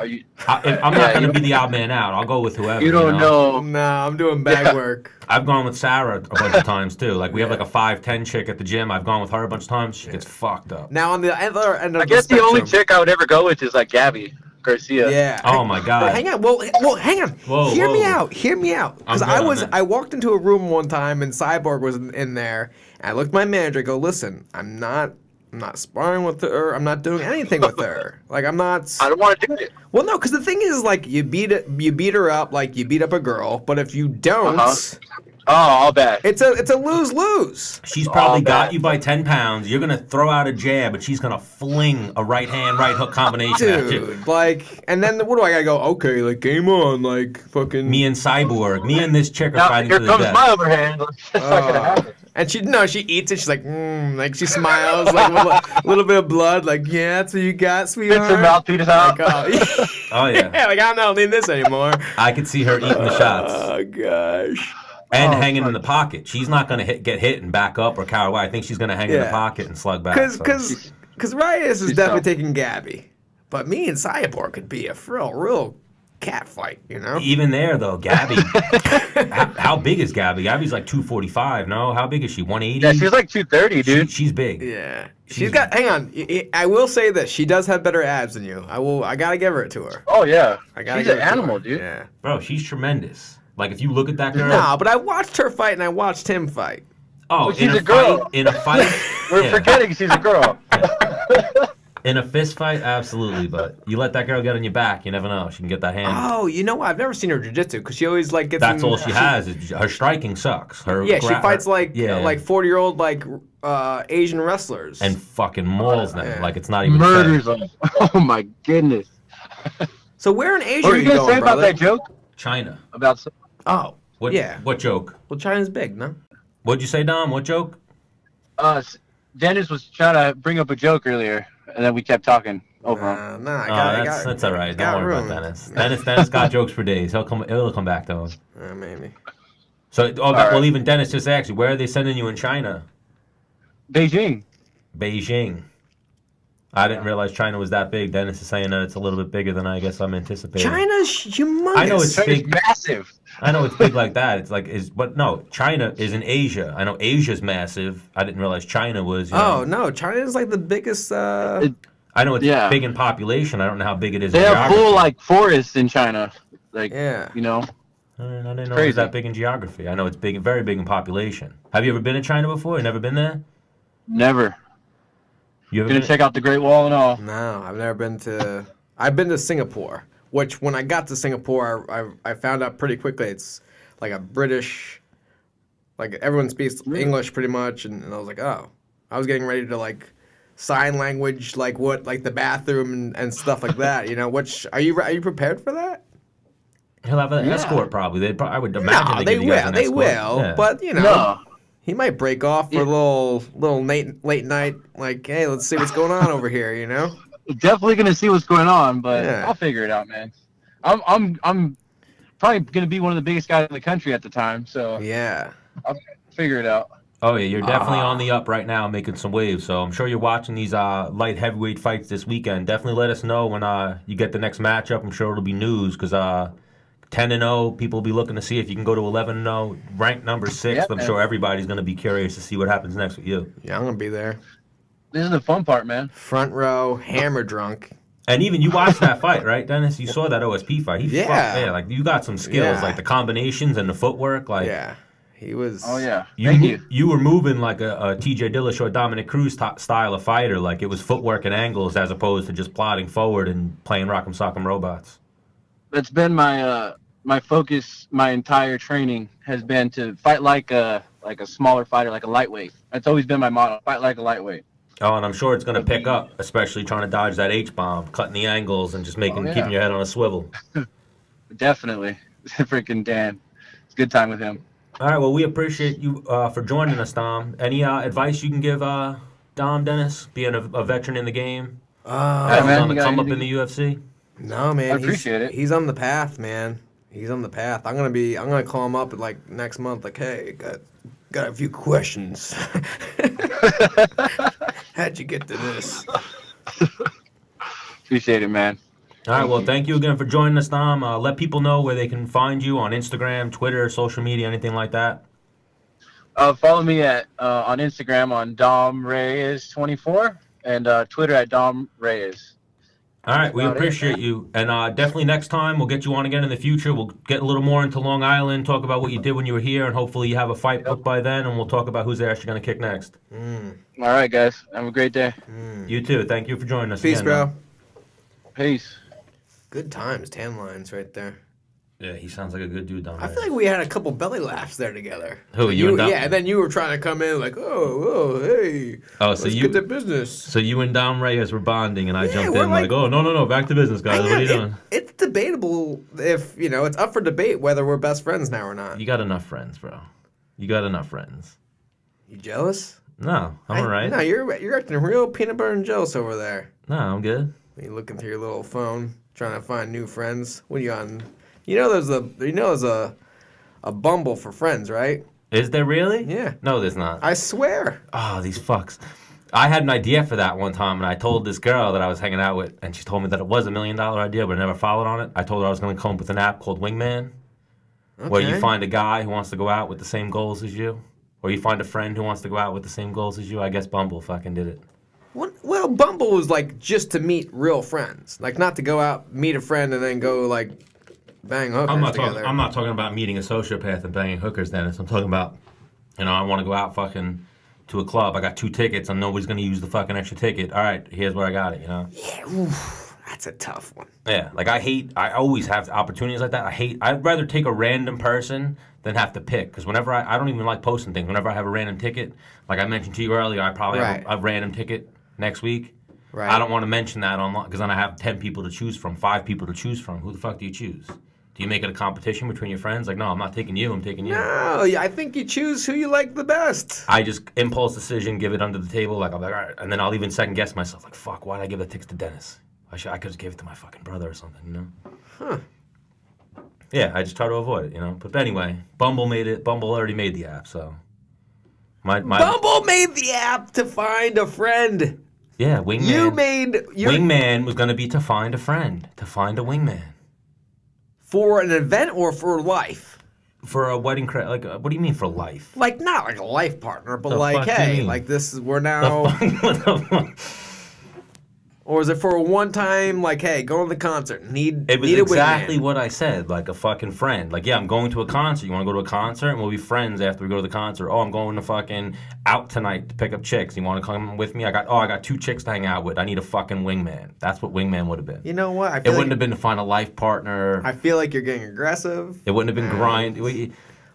I'm not going to be the odd man out. I'll go with whoever. You don't know. No, I'm doing bag work. I've gone with Sarah a bunch of times too. Like we have like a 5'10" chick at the gym. I've gone with her a bunch of times. She gets fucked up. Now on the other end of I guess the only spectrum- chick I would ever go with is like Gabby Garcia. Yeah. Oh my god. Hang on. Well, hang on. Whoa, Hear me whoa. out. Hear me out. Because I'm good, I'm in. I walked into a room one time and Cyborg was in there, and I looked at my manager. I go, listen, I'm not sparring with her. I'm not doing anything with her. Like I'm not. I don't want to do it. Well, no, because the thing is, like, you beat her up like you beat up a girl, but if you don't, Oh, I'll bet. it's a lose-lose. She's probably got bad. you by 10 pounds. You're gonna throw out a jab, and she's gonna fling a right hand, right hook combination at you. Dude, like, and then what do I gotta go? Okay, like, game on, like, fucking. Me and Cyborg, me and this chick are Now, fighting here to the comes death. my overhand. That's not gonna happen. And she eats it. She's like, like she smiles, like a little bit of blood, like, yeah, that's what you got, sweetheart. Spits her mouthpiece out. Like, oh, Oh yeah, yeah, like I don't need this anymore. I could see her eating the shots Oh gosh. and hanging in the pocket. She's not gonna get hit and back up or cower away. I think she's gonna hang in the Yeah. pocket and slug back. Because Reyes is she's definitely tough. taking Gabby, but me and Cyborg could be a real cat fight, you know? Even there though, Gabby. how big is Gabby? Gabby's like 245. No, how big is she? 180. Yeah, she's like 230, dude. She's big. Yeah. She's got. Hang on. I will say this. She does have better abs than you. I gotta give it to her. Oh yeah, I gotta she's give an it to animal, her. dude. Yeah. Bro, she's tremendous. Like if you look at that girl. No, but I watched her fight and I watched him fight. Oh, Well, she's a girl. In a fight. We're yeah. forgetting she's a girl. In a fist fight, absolutely. But you let that girl get on your back, you never know. She can get that hand. Oh, you know what? I've never seen her jiu-jitsu because she always like gets. That's in, all she has. Is her striking sucks. Her Yeah, she fights like yeah. 40-year-old like Asian wrestlers. and fucking mauls them. Yeah. Like it's not even Murders fair. them. Oh my goodness. so where in Asia What are were you you gonna going, say brother? about that joke? China. About Oh, What? yeah. What joke? Well, China's big, no? What'd you say, Dom? What joke? Dennis was trying to bring up a joke earlier, and then we kept talking over him. Nah, That's all right. got Don't worry room. about Dennis. Dennis got jokes for days. It'll come back to him. Maybe. So, well, right. even Dennis just asked you, where are they sending you in China? Beijing. Beijing. I didn't realize China was that big. Dennis is saying that it's a little bit bigger than I guess I'm anticipating. China's humongous. I know it's China's big. massive. I know it's big like that. But no, China is in Asia. I know Asia's massive. I didn't realize China was. Oh no, China's like the biggest. I know it's big in population. I don't know how big it is. They in have geography. full like forests in China. Like Yeah. you know. I didn't know it was Crazy. that big in geography. I know it's big, very big in population. Have you ever been to China before? You never been there? Never. You ever Gonna been? check out the Great Wall and all. No, I've never been to. I've been to Singapore, which when I got to Singapore, I found out pretty quickly it's like a British, like everyone speaks English pretty much, and I was like, oh, I was getting ready to like sign language, like the bathroom and stuff like that. You know, which are you prepared for that? He'll have an escort probably. I would imagine No, they they give you guys will, an they escort. will, Yeah. but you know. No. He might break off for a little late night, like, hey, let's see what's going on over here, you know? Definitely gonna see what's going on, but Yeah. I'll figure it out, man. I'm probably gonna be one of the biggest guys in the country at the time, so Yeah. I'll figure it out. Oh yeah, you're definitely on the up right now, making some waves. So I'm sure you're watching these light heavyweight fights this weekend. Definitely let us know when you get the next matchup. I'm sure it'll be news because 10-0, people will be looking to see if you can go to 11-0, ranked number 6. Yeah, I'm man. sure everybody's going to be curious to see what happens next with you. Yeah, I'm going to be there. This is the fun part, man. Front row, hammer drunk. And even you watched that fight, right, Dennis? You saw that OSP fight. Yeah. Like you got some skills, Yeah. like the combinations and the footwork. Like Yeah. He was. Oh yeah. Thank you. You were moving like a TJ Dillashaw or Dominick Cruz style of fighter. Like it was footwork and angles as opposed to just plodding forward and playing rock'em sock'em robots. That's been my my focus. My entire training has been to fight like a smaller fighter, like a lightweight. That's always been my motto: fight like a lightweight. Oh, and I'm sure it's going to pick up, especially trying to dodge that H-bomb, cutting the angles and just keeping your head on a swivel. Definitely, freaking Dan. It's a good time with him. All right, well, we appreciate you for joining us, Dom. Any advice you can give Dom, Dennis, being a veteran in the game? Hey, man, on the you got come up anything- in the UFC? No, man. I appreciate it. He's on the path, man. He's on the path. I'm gonna call him up like next month. Like, hey, got a few questions. How'd you get to this? Appreciate it, man. All right, well, thank you again for joining us, Dom. Let people know where they can find you on Instagram, Twitter, social media, anything like that. Follow me on Instagram on Dom Reyes 24 and Twitter at Dom Reyes. All right, we about it, appreciate you. And definitely next time, we'll get you on again in the future. We'll get a little more into Long Island, talk about what you did when you were here, and hopefully you have a fight booked by then, and we'll talk about who's actually going to kick next. All right, guys. Have a great day. You too. Thank you for joining us Peace, again, bro. Dom. Peace. Good times, tan lines right there. Yeah, he sounds like a good dude, Dom. I feel like we had a couple belly laughs there together. Who, you and Dom? Yeah, and then you were trying to come in like, oh, hey. Oh, Let's so get to business. So you and Dom Reyes were bonding, and I Yeah, jumped we're in like, oh, no, back to business, guys. What are you doing? It's debatable if, it's up for debate whether we're best friends now or not. You got enough friends, bro. You got enough friends. You jealous? No, I'm all right. No, you're acting real peanut butter and jealous over there. No, I'm good. You looking through your little phone, trying to find new friends. What are you on? There's a Bumble for friends, right? Is there really? Yeah. No, there's not. I swear. Oh, these fucks. I had an idea for that one time, and I told this girl that I was hanging out with, and she told me that it was $1 million idea, but I never followed on it. I told her I was going to come up with an app called Wingman, where you Okay. find a guy who wants to go out with the same goals as you, or you find a friend who wants to go out with the same goals as you. I guess Bumble fucking did it. Well, Bumble was like just to meet real friends, like not to go out, meet a friend, and then go like bang hookers together. I'm not talking about meeting a sociopath and banging hookers, Dennis. I'm talking about, I want to go out fucking to a club. I got 2 tickets, and nobody's going to use the fucking extra ticket. All right, here's where I got it, Yeah, oof, that's a tough one. Yeah, like I always have opportunities like that. I'd rather take a random person than have to pick. Because whenever I don't even like posting things. Whenever I have a random ticket, like I mentioned to you earlier, I probably have a random ticket next week. Right. I don't want to mention that online because then I have 10 people to choose from, 5 people to choose from. Who the fuck do you choose? Do you make it a competition between your friends? Like, no, I'm not taking you, I'm taking you. No, I think you choose who you like the best. I just impulse decision, give it under the table. Like, I'm like, all right. And then I'll even second guess myself. Like, fuck, why'd I give the tickets to Dennis? I could just give it to my fucking brother or something, Huh. Yeah, I just try to avoid it, But anyway, Bumble already made the app, so. Bumble made the app to find a friend. Yeah, wingman. You made wingman was gonna be to find a friend, to find a wingman. For an event or for life? For a wedding, what do you mean for life? Like not like a life partner, but The like, fuck do you hey, mean? like we're now. Or is it for a one time, like, hey, go to the concert, It was exactly what I said, like a fucking friend. Like, yeah, I'm going to a concert. You want to go to a concert? And we'll be friends after we go to the concert. Oh, I'm going to fucking out tonight to pick up chicks. You want to come with me? I got 2 chicks to hang out with. I need a fucking wingman. That's what wingman would have been. You know what? It wouldn't have been to find a life partner. I feel like you're getting aggressive. It wouldn't have been grind.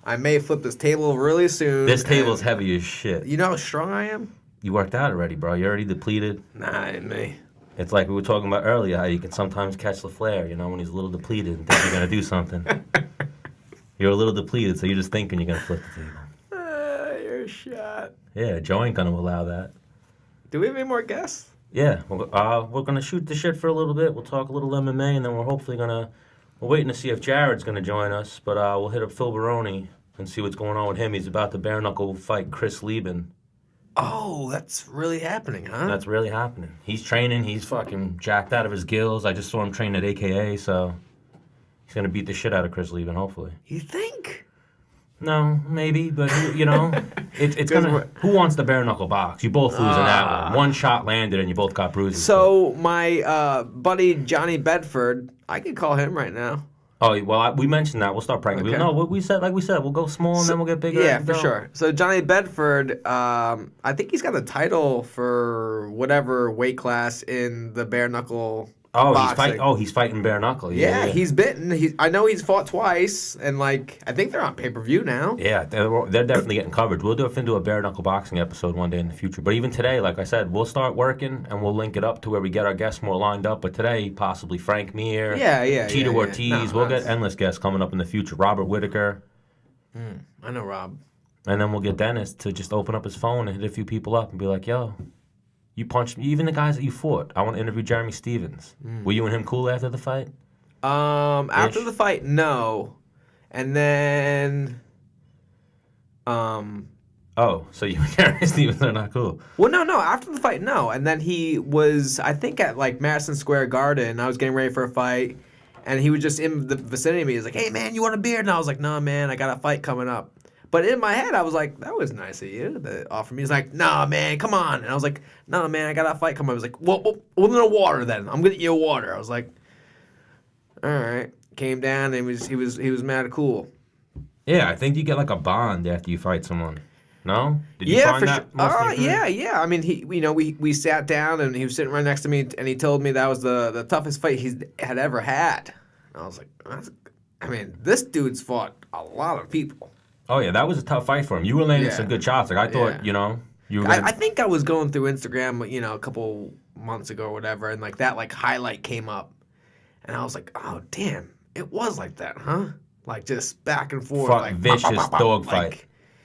I may flip this table really soon. This table's heavy as shit. You know how strong I am? You worked out already, bro. You're already depleted. Nah, it me. It's like we were talking about earlier, how you can sometimes catch the flare, when he's a little depleted and think you're going to do something. You're a little depleted, so you're just thinking you're going to flip the table. You're a shot. Yeah, Joe ain't going to allow that. Do we have any more guests? Yeah, we're going to shoot the shit for a little bit. We'll talk a little MMA, and then we're hopefully we're waiting to see if Jared's going to join us, but we'll hit up Phil Baroni and see what's going on with him. He's about to bare-knuckle fight Chris Lieben. Oh, that's really happening, huh? That's really happening. He's training. He's fucking jacked out of his gills. I just saw him train at AKA, so he's going to beat the shit out of Chris Lieben, hopefully. You think? No, maybe, but, it's going to... Who wants the bare-knuckle box? You both lose in that one. One shot landed, and you both got bruises. So, my buddy Johnny Bedford, I could call him right now. Oh, well, we mentioned that. We'll start practicing. Okay. No, we said, we'll go small and then we'll get bigger. Yeah, for sure. So Johnny Bedford, I think he's got the title for whatever weight class in the bare knuckle boxing. He's fighting bare knuckle. Yeah, he's bitten. I know he's fought twice, and I think they're on pay-per-view now. Yeah, they're definitely getting covered. We'll definitely do a bare knuckle boxing episode one day in the future. But even today, like I said, we'll start working and we'll link it up to where we get our guests more lined up. But today, possibly Frank Mir, Tito Ortiz. We'll get endless guests coming up in the future. Robert Whitaker. I know Rob. And then we'll get Dennis to just open up his phone and hit a few people up and be like, yo, you punched me. Even the guys that you fought. I want to interview Jeremy Stevens. Were you and him cool after the fight? After the fight, no. And then, Oh, so you and Jeremy Stevens are not cool. Well, no. After the fight, no. And then he was, I think, at Madison Square Garden. I was getting ready for a fight, and he was just in the vicinity of me. He was like, "Hey, man, you want a beer?" And I was like, "No, man, I got a fight coming up." But in my head, I was like, "That was nice of you to offer me." He's like, "Nah, man, come on." And I was like, "No, man, I got a fight coming up." I was like, "Well, no water then. I'm gonna get you a water." I was like, "All right." Came down, and he was mad cool. Yeah, I think you get a bond after you fight someone. No? Did you find that? Sure. Yeah. I mean, we sat down, and he was sitting right next to me, and he told me that was the toughest fight he had ever had. And I was like, this dude's fought a lot of people. Oh, yeah, that was a tough fight for him. You were landing some good shots. I thought, you were I think I was going through Instagram, a couple months ago or whatever, and that highlight came up. And I was like, oh, damn, it was like that, huh? Just back and forth. Vicious dogfight.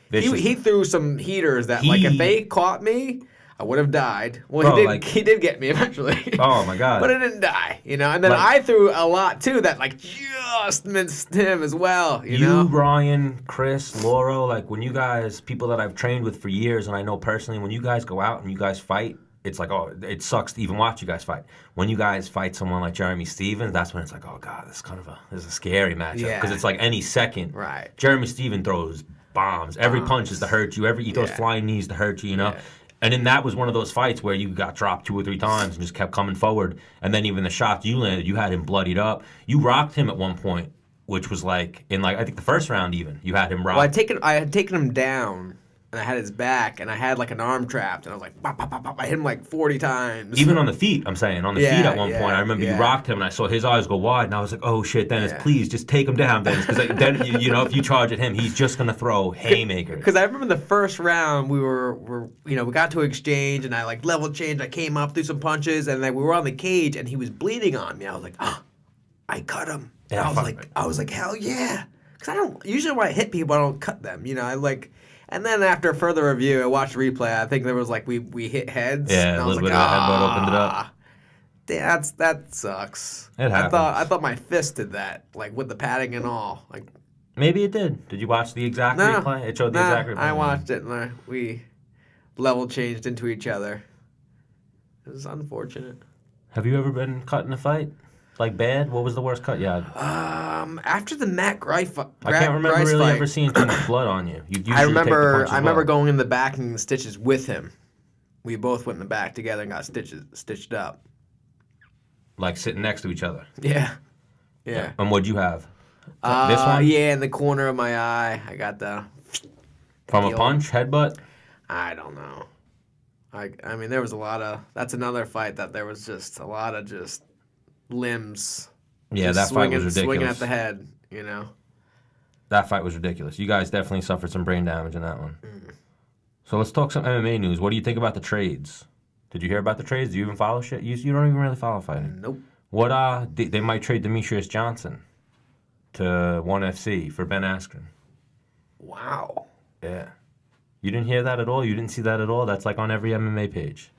He threw some heaters that, if they caught me, I would have died. Well, he did get me eventually. Oh, my God. But I didn't die, And then I threw a lot, too, that, just missed him as well, you know? Brian, Chris, Lauro, when you guys, people that I've trained with for years, and I know personally, when you guys go out and you guys fight, it's like, oh, it sucks to even watch you guys fight. When you guys fight someone like Jeremy Stevens, that's when it's like, oh, God, this is a scary matchup. Because it's any second. Right. Jeremy Stevens throws bombs. Every punch is to hurt you. He throws flying knees to hurt you, Yeah. And then that was one of those fights where you got dropped 2 or 3 times and just kept coming forward. And then even the shots you landed, you had him bloodied up. You rocked him at one point, which was I think the first round even, you had him rocked. Well, I had taken him down, and I had his back, and I had an arm trapped, and I was like, pop, pop, pop, pop. I hit him 40 times. Even on the feet, I'm saying. On the feet at one point. I remember you rocked him, and I saw his eyes go wide, and I was like, oh, shit, Dennis, please, just take him down, Dennis. Because then, if you charge at him, he's just going to throw haymakers. Because I remember the first round, we we got to exchange, and I, level changed. I came up, threw some punches, and we were on the cage, and he was bleeding on me. I was like, oh, I cut him. And Yeah, I was like, hell yeah. Because usually when I hit people, I don't cut them, And then after further review, I watched the replay. I think there was we hit heads. Yeah, and a I was little bit of a headbutt opened it up. That sucks. It happens. I thought my fist did that, like with the padding and all. Like maybe it did. Did you watch the exact replay? It showed the exact replay. I watched it and we level changed into each other. It was unfortunate. Have you ever been cut in a fight? Like bad? What was the worst cut you had? After the Matt Grice fight. I can't remember really ever seeing too much blood on you. You usually take the punches well. Going in the back and the stitches with him. We both went in the back together and got stitched up. Like sitting next to each other. Yeah. Yeah. And what'd you have? This one? Yeah, in the corner of my eye. I got the... From a punch? Headbutt? I don't know. I mean, there was a lot of... That's another fight that there was just a lot of just limbs. Yeah, that fight was ridiculous. Swinging at the head, you know? That fight was ridiculous. You guys definitely suffered some brain damage in that one. So let's talk some MMA news. What do you think about the trades? Did you hear about the trades? Do you even follow shit? You don't even really follow fighting. Nope. What they might trade Demetrius Johnson to ONE FC for Ben Askren. Wow. Yeah. You didn't hear that at all? You didn't see that at all? That's like on every MMA page.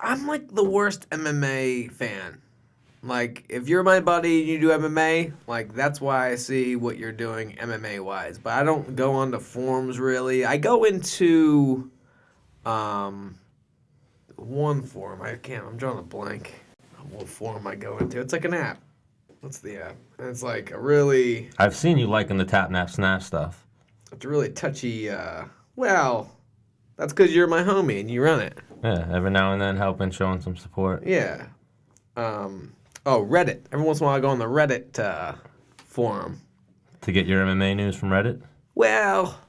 I'm like the worst MMA fan. Like, if you're my buddy and you do MMA, like, that's why I see what you're doing MMA-wise. But I don't go onto forums, really. I go into one forum. I'm drawing a blank on what forum I go into. It's like an app. What's the app? And it's like a really... I've seen you liking the Tap Nap Snap stuff. It's a really touchy... well, that's because you're my homie and you run it. Yeah, every now and then helping, showing some support. Yeah. Reddit. Every once in a while I go on the Reddit forum. To get your MMA news from Reddit? Well,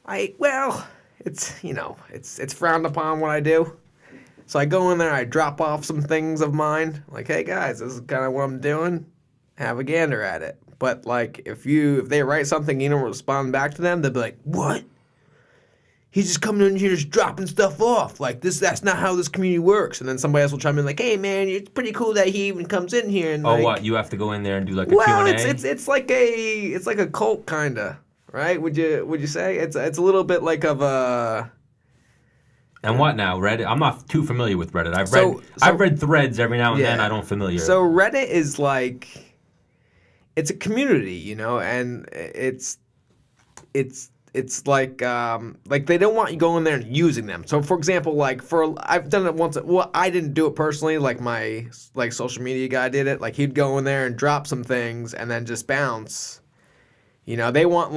it's, it's frowned upon what I do. So I go in there, I drop off some things of mine. Like, hey guys, this is kind of what I'm doing. Have a gander at it. But like, if they write something, you don't respond back to them, they'll be like, what? He's just coming in here just dropping stuff off. Like, that's not how this community works. And then somebody else will chime in like, hey, man, it's pretty cool that he even comes in here. And what? You have to go in there and do like a Q&A? Well, it's like a cult kind of, right? Would you say? It's a little bit like of a... And what now? Reddit? I'm not too familiar with Reddit. I've read threads every now and then. I don't familiar. So Reddit is like... It's a community, and it's like they don't want you going there and using them. So for example, I've done it once. Well, I didn't do it personally. Like my social media guy did it. Like he'd go in there and drop some things and then just bounce. They want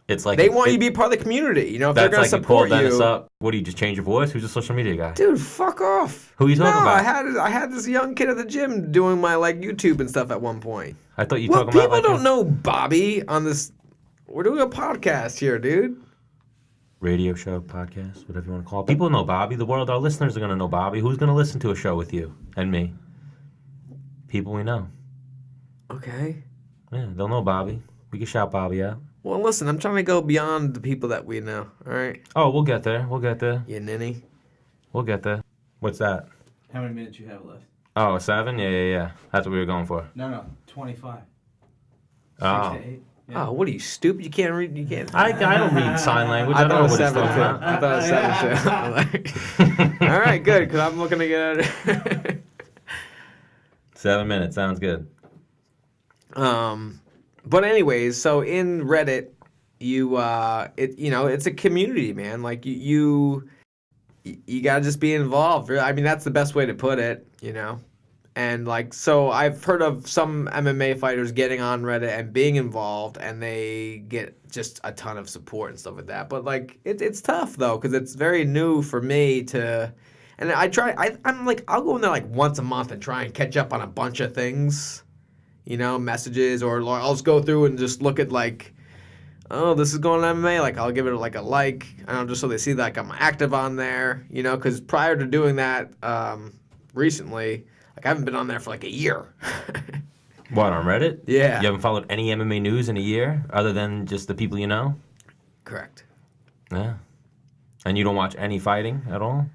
it's like they want you to be part of the community. If they're gonna support you. Dennis up. What do you just change your voice? Who's a social media guy? Dude, fuck off. Who are you talking about? I had this young kid at the gym doing my YouTube and stuff at one point. I thought you talking about people don't know Bobby on this. We're doing a podcast here, dude. Radio show, podcast, whatever you want to call it. People know Bobby. The world, our listeners are going to know Bobby. Who's going to listen to a show with you and me? People we know. Okay. Yeah, they'll know Bobby. We can shout Bobby out. Well, listen, I'm trying to go beyond the people that we know, all right? Oh, we'll get there. You ninny. We'll get there. What's that? How many minutes you have left? Oh, 7? Yeah. That's what we were going for. No, 25. 6 Oh. to 8. Yeah. Oh, what are you, stupid? You can't read? You can't? I don't read sign language. I don't know what it's talking about. I thought it was 7 too. All right, good, because I'm looking to get out of it. 7 minutes. Sounds good. But anyways, so in Reddit, it's a community, man. Like you gotta just be involved. I mean, that's the best way to put it, And so I've heard of some MMA fighters getting on Reddit and being involved, and they get just a ton of support and stuff like that. But it's tough though, because it's very new for me to. And I'll go in there once a month and try and catch up on a bunch of things. Messages, or I'll just go through and just look at oh, this is going on MMA. I'll give it a like, just so they see that I'm active on there, because prior to doing that recently, I haven't been on there for a year. What, on Reddit? Yeah. You haven't followed any MMA news in a year, other than just the people you know? Correct. Yeah. And you don't watch any fighting at all?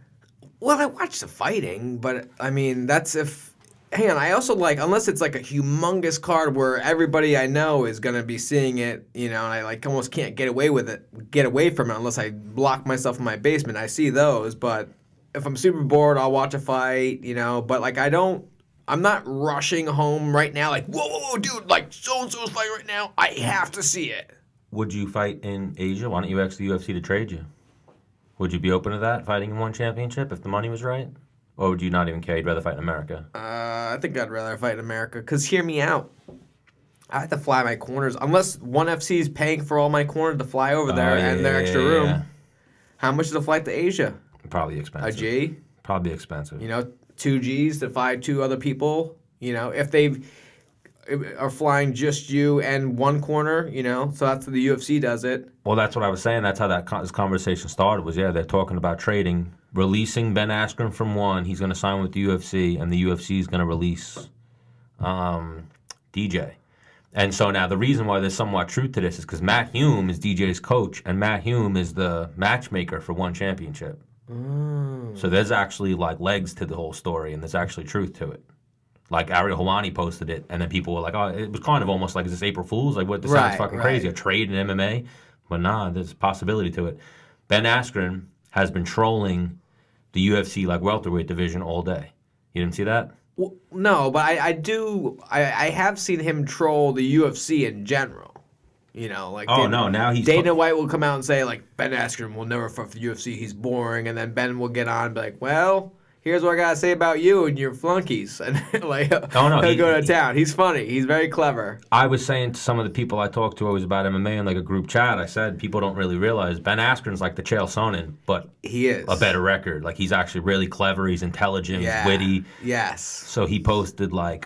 Well, I watch the fighting, but I mean, that's if... Hang on, I also unless it's a humongous card where everybody I know is going to be seeing it, and I almost can't get away from it unless I lock myself in my basement. I see those, but if I'm super bored, I'll watch a fight, you know. But like I'm not rushing home right now. Like whoa, dude, like so and so's fighting right now. I have to see it. Would you fight in Asia? Why don't you ask the UFC to trade you? Would you be open to that, fighting in one championship if the money was right? Or would you not even care? You'd rather fight in America? I think I'd rather fight in America. Because hear me out. I have to fly my corners. Unless ONE FC is paying for all my corners to fly over there and their extra room. Yeah. How much is a flight to Asia? Probably expensive. A G? Probably expensive. You know, 2 Gs to fly 2 other people. You know, if they are flying just you and one corner, you know, so that's how the UFC does it. Well, that's what I was saying. That's how this conversation started was, they're talking about trading, releasing Ben Askren from ONE. He's going to sign with the UFC, and the UFC is going to release DJ. And so now the reason why there's somewhat truth to this is because Matt Hume is DJ's coach, and Matt Hume is the matchmaker for ONE Championship. So there's actually like legs to the whole story, and there's actually truth to it. Like Ariel Helwani posted it, and then people were like, "Oh, it was kind of almost like, is this April Fool's? Like, what? This sounds fucking crazy. A trade in MMA?" But nah, there's a possibility to it. Ben Askren has been trolling the UFC like welterweight division all day. You didn't see that? Well, no, but I have seen him troll the UFC in general. You know, like now he's Dana White will come out and say like Ben Askren will never fight for the UFC. He's boring, and then Ben will get on and be like, well, here's what I gotta say about you and your flunkies, and like he'll go to town. He's funny. He's very clever. I was saying to some of the people I talked to always about MMA in like a group chat, I said people don't really realize Ben Askren's like the Chael Sonnen, but he is a better record. Like he's actually really clever. He's intelligent. He's witty. Yes. So he posted like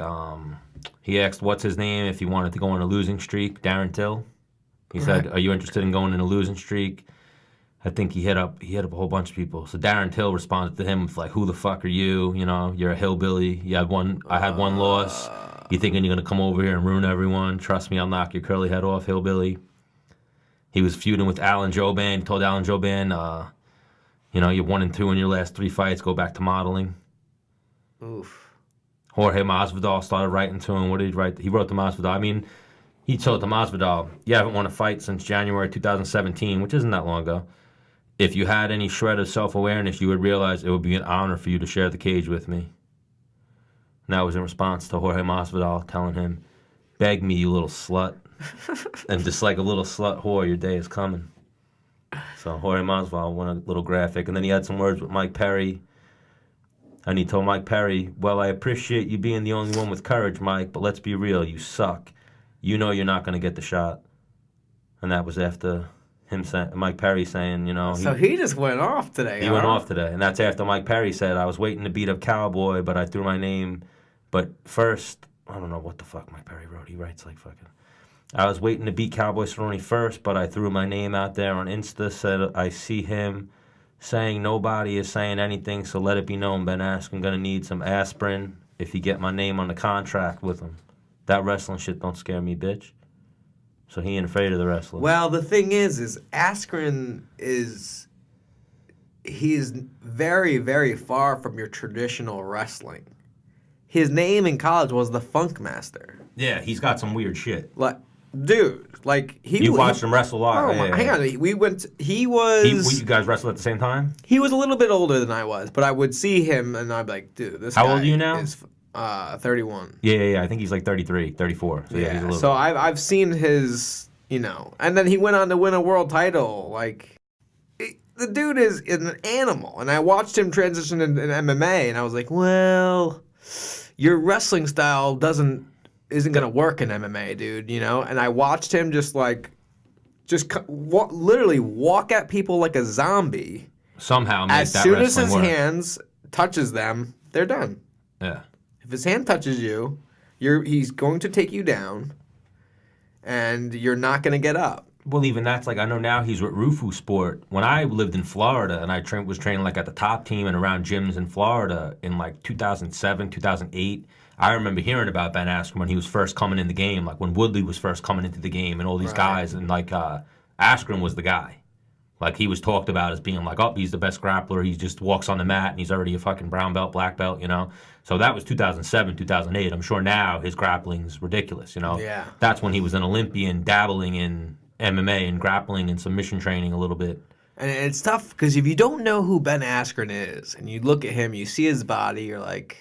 he asked what's his name if he wanted to go on a losing streak. Darren Till. He said, "Are you interested in going in a losing streak?" I think he hit up a whole bunch of people. So Darren Till responded to him with like, "Who the fuck are you? You know, you're a hillbilly. I had one loss. You thinking you're gonna come over here and ruin everyone? Trust me, I'll knock your curly head off, hillbilly." He was feuding with Alan Jouban. He told Alan Jouban, you know, you're 1-2 in your last 3 fights. Go back to modeling. Oof. Jorge Masvidal started writing to him. What did he write? He wrote to Masvidal. I mean, he told to Masvidal, "You haven't won a fight since January 2017, which isn't that long ago. If you had any shred of self-awareness, you would realize it would be an honor for you to share the cage with me." And that was in response to Jorge Masvidal telling him, "Beg me, you little slut." And just like a little slut whore, your day is coming. So Jorge Masvidal went a little graphic. And then he had some words with Mike Perry. And he told Mike Perry, "Well, I appreciate you being the only one with courage, Mike, but let's be real, you suck. You know you're not going to get the shot." And that was after Mike Perry saying, you know... So he just went off today, He went off today. And that's after Mike Perry said, "I was waiting to beat up Cowboy, but I threw my name. But first..." I don't know what the fuck Mike Perry wrote. He writes like fucking... "I was waiting to beat Cowboy Cerrone first, but I threw my name out there on Insta, said I see him saying nobody is saying anything, so let it be known Ben Askren gonna need some aspirin if he get my name on the contract with him. That wrestling shit don't scare me, bitch." So he ain't afraid of the wrestler. Well, the thing is Askren he's very, very far from your traditional wrestling. His name in college was the Funk Master. Yeah, he's got some weird shit. Like, dude, like You watched him wrestle live. Oh, hang on. You guys wrestled at the same time? He was a little bit older than I was, but I would see him and I'd be like, dude, this guy How old are you now? is 31. Yeah. I think he's like 33, 34. So yeah, he's a little so I've seen his, you know, and then he went on to win a world title. Like, the dude is an animal. And I watched him transition in MMA, and I was like, well, your wrestling style isn't gonna work in MMA, dude. You know. And I watched him literally walk at people like a zombie. Somehow, as soon as his hands touches them, they're done. Yeah. If his hand touches you, he's going to take you down, and you're not going to get up. Well, even that's like, I know now he's with Rufu Sport. When I lived in Florida and I was training like at the top team and around gyms in Florida in like 2007, 2008, I remember hearing about Ben Askren when he was first coming in the game, like when Woodley was first coming into the game and all these guys, and like Askren was the guy. Like he was talked about as being like, oh, he's the best grappler. He just walks on the mat and he's already a fucking brown belt, black belt, you know. So that was 2007, 2008. I'm sure now his grappling's ridiculous, you know. Yeah. That's when he was an Olympian dabbling in MMA and grappling and submission training a little bit. And it's tough because if you don't know who Ben Askren is and you look at him, you see his body, you're like.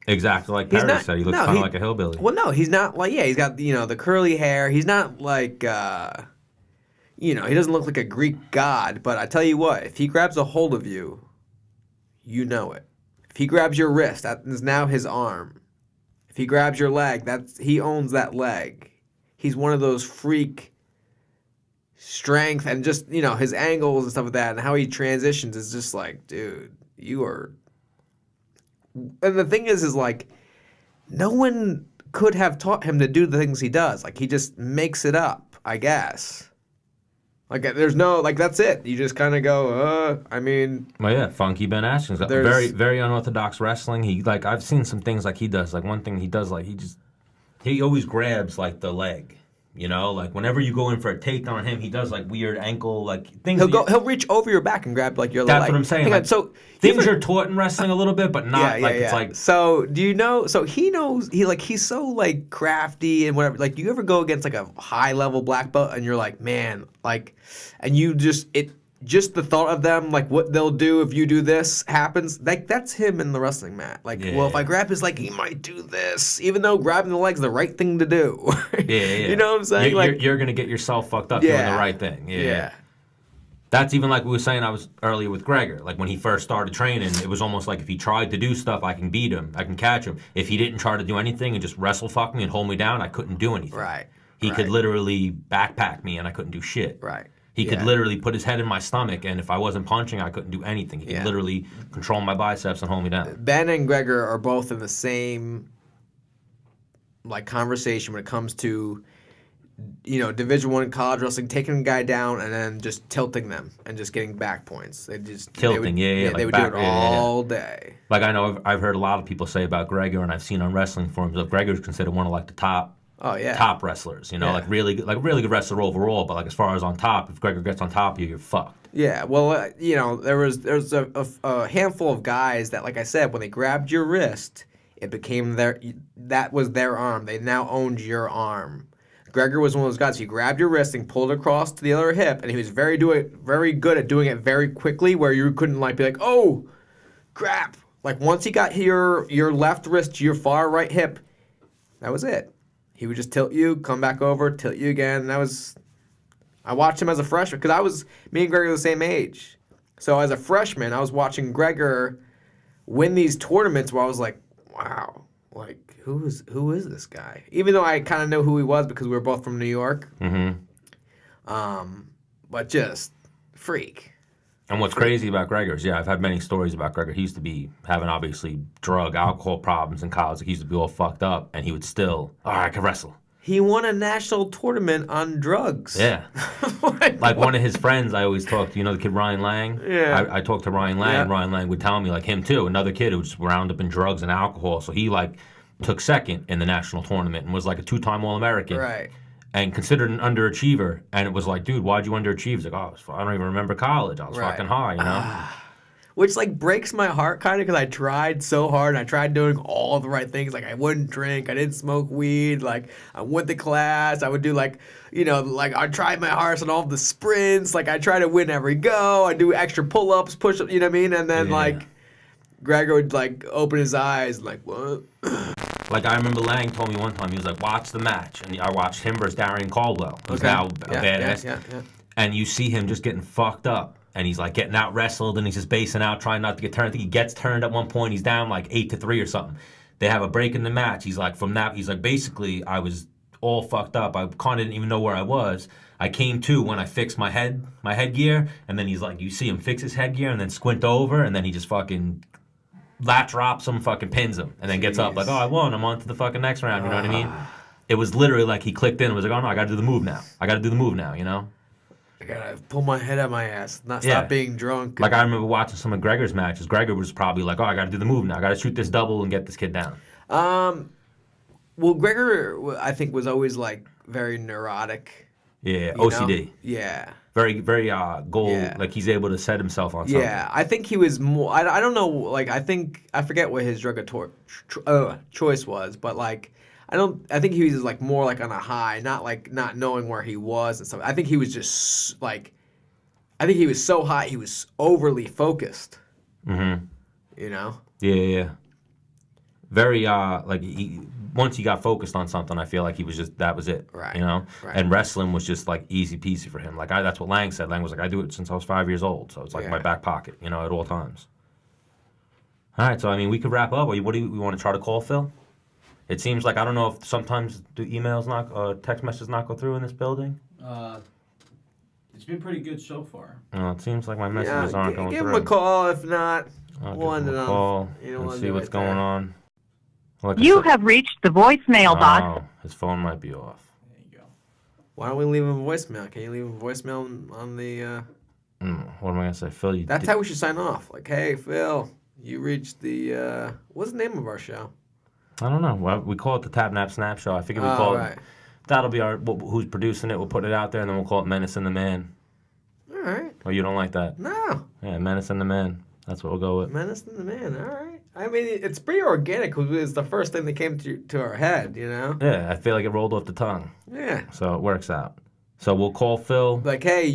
Exactly like Perry said. He looks kind of like a hillbilly. Well, no, he's not like, he's got, the curly hair. He's not like, he doesn't look like a Greek god. But I tell you what, if he grabs a hold of you, you know it. If he grabs your wrist, that is now his arm. If he grabs your leg, he owns that leg. He's one of those freak strength and just, his angles and stuff like that and how he transitions is just like, dude, you are. And the thing is like, no one could have taught him to do the things he does. Like, he just makes it up, I guess. Like, there's no, like, that's it. You just kind of go, Well, yeah, funky Ben Askren's got very, very unorthodox wrestling. I've seen some things like he does. Like, one thing he does, like, he always grabs, like, the leg. Like whenever you go in for a takedown on him, he does like weird ankle like things. He'll reach over your back and grab like your leg. That's what I'm saying. Like, so things are taught in wrestling a little bit, but not it's like. So do you know? So he knows he's so like crafty and whatever. Like, do you ever go against like a high level black belt and you're like, man, like, and you just the thought of them, like what they'll do if you do this happens, like that's him in the wrestling mat. Like, well, if I grab his leg, he might do this, even though grabbing the leg's the right thing to do. You know what I'm saying? You're gonna get yourself fucked up doing the right thing. Yeah. That's even like we were saying earlier with Gregor. Like when he first started training, it was almost like if he tried to do stuff, I can beat him, I can catch him. If he didn't try to do anything and just wrestle fuck me and hold me down, I couldn't do anything. Right. He could literally backpack me and I couldn't do shit. Right. He could literally put his head in my stomach, and if I wasn't punching, I couldn't do anything. He could literally control my biceps and hold me down. Ben and Gregor are both in the same like conversation when it comes to Division I college wrestling, taking a guy down and then just tilting them and just getting back points. They just tilting, they would do it all day. Like I know I've heard a lot of people say about Gregor, and I've seen on wrestling forums that Gregor's considered one of like the top. Top wrestlers, like really good wrestler overall. But like as far as on top, if Gregor gets on top of you, you're fucked. Yeah, well, there's a handful of guys that, like I said, when they grabbed your wrist, it became that was their arm. They now owned your arm. Gregor was one of those guys. He grabbed your wrist and pulled it across to the other hip, and he was very good at doing it very quickly, where you couldn't like be like, oh, crap. Like once he got your left wrist to your far right hip, that was it. He would just tilt you, come back over, tilt you again. I watched him as a freshman because me and Gregor are the same age. So as a freshman, I was watching Gregor win these tournaments where I was like, wow, like who is this guy? Even though I kind of know who he was because we were both from New York. Mm-hmm. But just freak. And what's crazy about Gregor is, I've had many stories about Gregor. He used to be having, obviously, alcohol problems in college. Like, he used to be all fucked up, and he would still, I can wrestle. He won a national tournament on drugs. Yeah. Like one of his friends I always talk to, the kid Ryan Lang? Yeah. I talked to Ryan Lang, and Ryan Lang would tell me, like him too, another kid who was wound up in drugs and alcohol. So he, took second in the national tournament and was, a two-time All-American. Right. And considered an underachiever, and it was like, dude, why'd you underachieve? He's like, I don't even remember college. I was fucking high, Which breaks my heart kind of because I tried so hard and I tried doing all the right things. Like I wouldn't drink, I didn't smoke weed. Like I went to class, I would do I tried my hardest on all the sprints. Like I try to win every go. I do extra pull-ups, push-ups. You know what I mean? And then Gregor would open his eyes and what? Like I remember Lang told me one time, he was like, watch the match. And I watched him versus Darian Caldwell, who's now a badass. Yeah. And you see him just getting fucked up. And he's getting out wrestled and he's just basing out, trying not to get turned. I think he gets turned at one point. He's down 8-3 or something. They have a break in the match. He's from that, he's basically, I was all fucked up. I kind of didn't even know where I was. I came to when I fixed my headgear. And then he's you see him fix his headgear and then squint over. And then he just fucking lat drops him, fucking pins him, and then gets up I won. I'm on to the fucking next round. You know what I mean? It was literally he clicked in and was oh no, I got to do the move now. I gotta pull my head out of my ass, stop being drunk. I remember watching some of Gregor's matches. Gregor was probably I gotta do the move now. I gotta shoot this double and get this kid down. Well, Gregor, I think, was always very neurotic. Yeah, OCD. Yeah. Very, very goal. Yeah. He's able to set himself on something. Yeah, I think he was more. I don't know. I forget what his drug of choice was, but I think he was more on a high, not not knowing where he was and stuff. I think he was just I think he was so hot, he was overly focused. Mm-hmm. You know? Yeah. Very, once he got focused on something, I feel like he was just, that was it. Right. You know? Right. And wrestling was just, like, easy peasy for him. Like, that's what Lang said. Lang was like, I do it since I was 5 years old. So it's like my back pocket, you know, at all times. All right, so, I mean, we could wrap up. What do you want to try to call Phil? It seems like, I don't know if sometimes do emails text messages not go through in this building? It's been pretty good so far. It seems like my messages aren't going through. Give him a call. If not, I'll we'll give end him it a on. call You know, and we'll see end it what's right going there. on. Like I You said- have reached the voicemail box. Oh, his phone might be off. There you go. Why don't we leave him a voicemail? Can you leave him a voicemail on the... What am I going to say? Phil, you That's how we should sign off. Like, hey, Phil, you reached the... What's the name of our show? I don't know. Well, we call it the Tap Nap Snap Show. I figured we call right. it... That'll be who's producing it. We'll put it out there, and then we'll call it Menace and the Man. All right. Or you don't like that? No. Yeah, Menace and the Man. That's what we'll go with. Menace and the Man. All right. I mean, it's pretty organic because it's the first thing that came to our head, you know? Yeah, I feel like it rolled off the tongue. Yeah. So it works out. So we'll call Phil. Like, hey,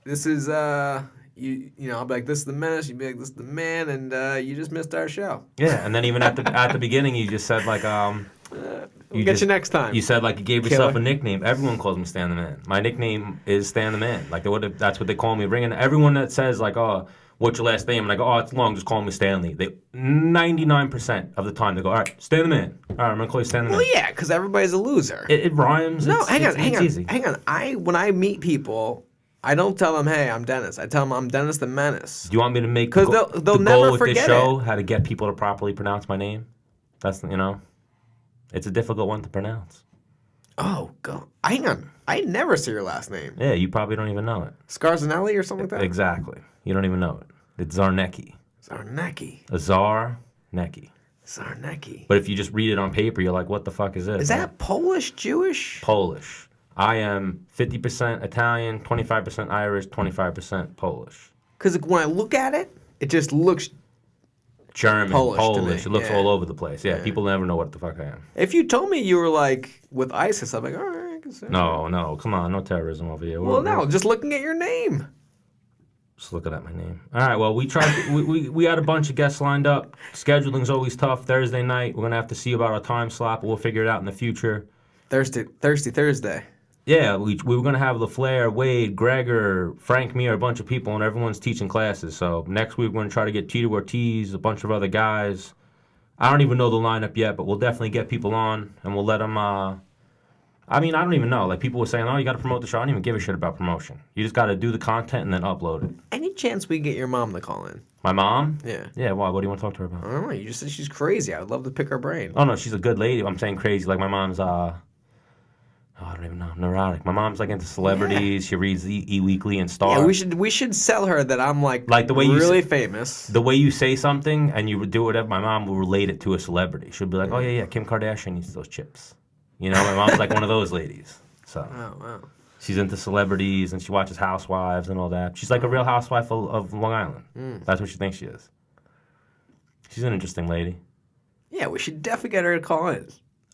this is, I'll be like, this is the Menace. You'd be like, this is the Man, and you just missed our show. Yeah, and then even at the beginning, you just said, like, We'll get you next time. You said, like, you gave yourself a nickname. Everyone calls me Stan the Man. My nickname is Stan the Man. Like, that's what they call me. Bringing everyone that says, like, oh, what's your last name? And I go, oh, it's long, just call me Stanley. 99% of the time, they go, all right, Stan the Man. All right, I'm going to call you Stan the Man. Well, yeah, because everybody's a loser. It rhymes. No, hang on. It's easy. Hang on. When I meet people, I don't tell them, hey, I'm Dennis. I tell them I'm Dennis the Menace. Do you want me to make 'Cause they'll the never goal with this forget show, how to get people to properly pronounce my name? That's, it's a difficult one to pronounce. Oh, God. Hang on. I never see your last name. Yeah, you probably don't even know it. Scarzanelli or something like that? Exactly. You don't even know it. It's Zarnecki. Zarnecki. Zarnecki. Zarnecki. But if you just read it on paper, you're like, what the fuck is this? Is that Polish, Jewish? Polish. I am 50% Italian, 25% Irish, 25% Polish. Because when I look at it, it just looks... German, Polish to Polish. me, It looks yeah. all over the place. Yeah, people never know what the fuck I am. If you told me you were, like, with ISIS, I'm like, all right, I can say No, come on, no terrorism over here. Well, no, just looking at your name. Just looking at my name. All right, well, we tried. We had a bunch of guests lined up. Scheduling's always tough. Thursday night, we're gonna have to see about our time slot, but we'll figure it out in the future. Thursday. Yeah, we were gonna have LaFleur, Wade, Gregor, Frank Mir, a bunch of people, and everyone's teaching classes. So next week we're gonna try to get Tito Ortiz, a bunch of other guys. I don't even know the lineup yet, but we'll definitely get people on, and we'll let them. I don't even know. Like, people were saying, oh, you got to promote the show. I don't even give a shit about promotion. You just got to do the content and then upload it. Any chance we can get your mom to call in? My mom? Yeah. Yeah, why? What do you want to talk to her about? I don't know. You just said she's crazy. I would love to pick her brain. Oh, no, she's a good lady. I'm saying crazy. Like, my mom's, I don't even know, neurotic. My mom's, like, into celebrities. She reads E-Weekly and Star. Yeah, we should sell her that I'm, like the way really famous. The way you say something and you do whatever, my mom will relate it to a celebrity. She'll be like, oh, yeah, Kim Kardashian eats those chips. You know, my mom's like one of those ladies. So Oh, wow. she's into celebrities and she watches Housewives and all that. She's like a real housewife of Long Island. That's what she thinks she is. She's an interesting lady. Yeah, we should definitely get her to call in.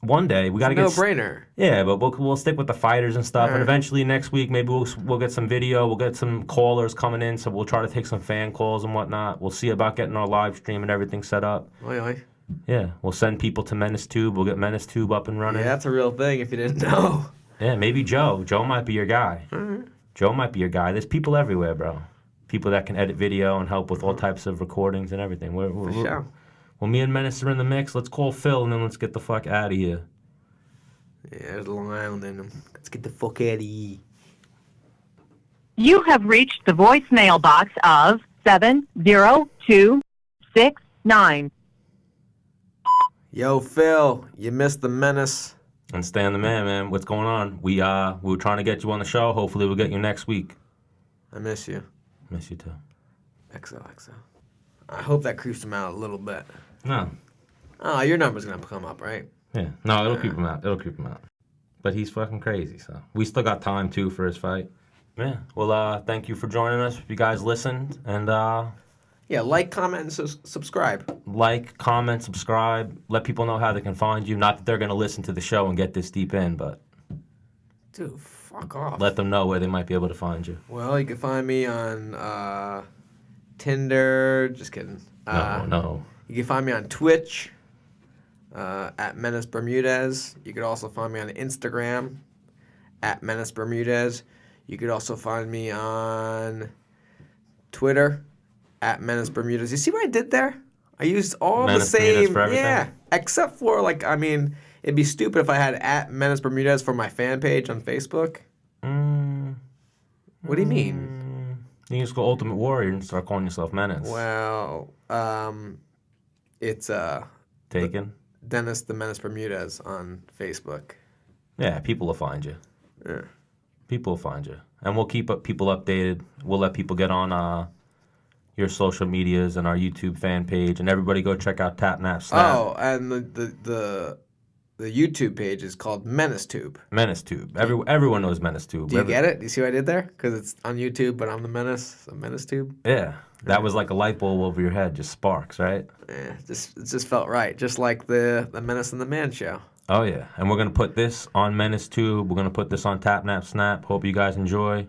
One day we got to get No-brainer. Yeah, but we'll stick with the fighters and stuff. All right. And eventually next week maybe we'll get some video. We'll get some callers coming in. So we'll try to take some fan calls and whatnot. We'll see about getting our live stream and everything set up. Oi, oi. Yeah, we'll send people to Menace Tube. We'll get Menace Tube up and running. Yeah, that's a real thing if you didn't know. Yeah, maybe Joe. Joe might be your guy. Joe might be your guy. There's people everywhere, bro. People that can edit video and help with all types of recordings and everything. For sure. Well, me and Menace are in the mix. Let's call Phil and then let's get the fuck out of here. Yeah, there's Long Island in them. Let's get the fuck out of here. You have reached the voicemail box of 70269. Yo, Phil, you missed the Menace. And Stan the Man. What's going on? We were trying to get you on the show. Hopefully we'll get you next week. I miss you. Miss you too. XOXO. I hope that creeps him out a little bit. No. Oh, your number's gonna come up, right? Yeah. No, it'll creep him out. But he's fucking crazy, so. We still got time, too, for his fight. Yeah. Well, thank you for joining us. If you guys listened. And, Yeah, like, comment, and subscribe. like, comment, subscribe. Let people know how they can find you. Not that they're going to listen to the show and get this deep in, but Dude, fuck off. Let them know where they might be able to find you. Well, you can find me on Tinder. Just kidding. No. You can find me on Twitch at Menace Bermudez. You could also find me on Instagram at Menace Bermudez. You could also find me on Twitter at Menace Bermudez. You see what I did there? I used all Menace the Bermudez same, for everything? yeah, except for it'd be stupid if I had at Menace Bermudez for my fan page on Facebook. What do you mean? You can just go Ultimate Warrior and start calling yourself Menace. Well, it's Taken? Dennis the Menace Bermudez on Facebook. Yeah, people will find you. Yeah. People will find you. And we'll keep people updated. We'll let people get on your social medias and our YouTube fan page. And everybody go check out Tap Nap Snap. Oh, and the YouTube page is called MenaceTube. MenaceTube. Everyone knows MenaceTube. Do you get it? Do you see what I did there? Because it's on YouTube, but I'm the Menace, so MenaceTube. Yeah. That was like a light bulb over your head. Just sparks, right? Yeah, it just felt right. Just like the Menace and the Man show. Oh, yeah. And we're going to put this on MenaceTube. We're going to put this on Tap Nap Snap. Hope you guys enjoy.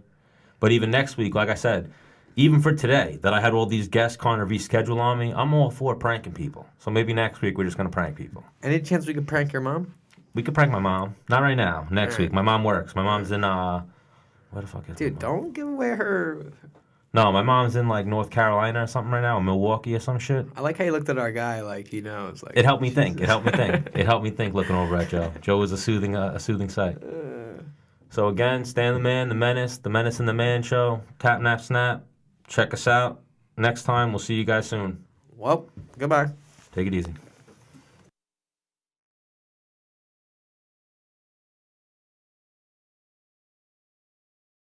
But even next week, like I said, even for today, that I had all these guests kind of reschedule on me, I'm all for pranking people. So maybe next week we're just going to prank people. Any chance we could prank your mom? We could prank my mom. Not right now. Next All right. week. My mom works. My mom's in, where the fuck is Dude, my mom? don't give away her... No, my mom's in, like, North Carolina or something right now, or Milwaukee or some shit. I like how you looked at our guy like he knows. Like It helped me think. It helped me think. It helped me think looking over at Joe. Joe was a soothing sight. So again, Stan the Man, the Menace and the Man show, Tap Nap Snap. Check us out. Next time, we'll see you guys soon. Well, goodbye. Take it easy.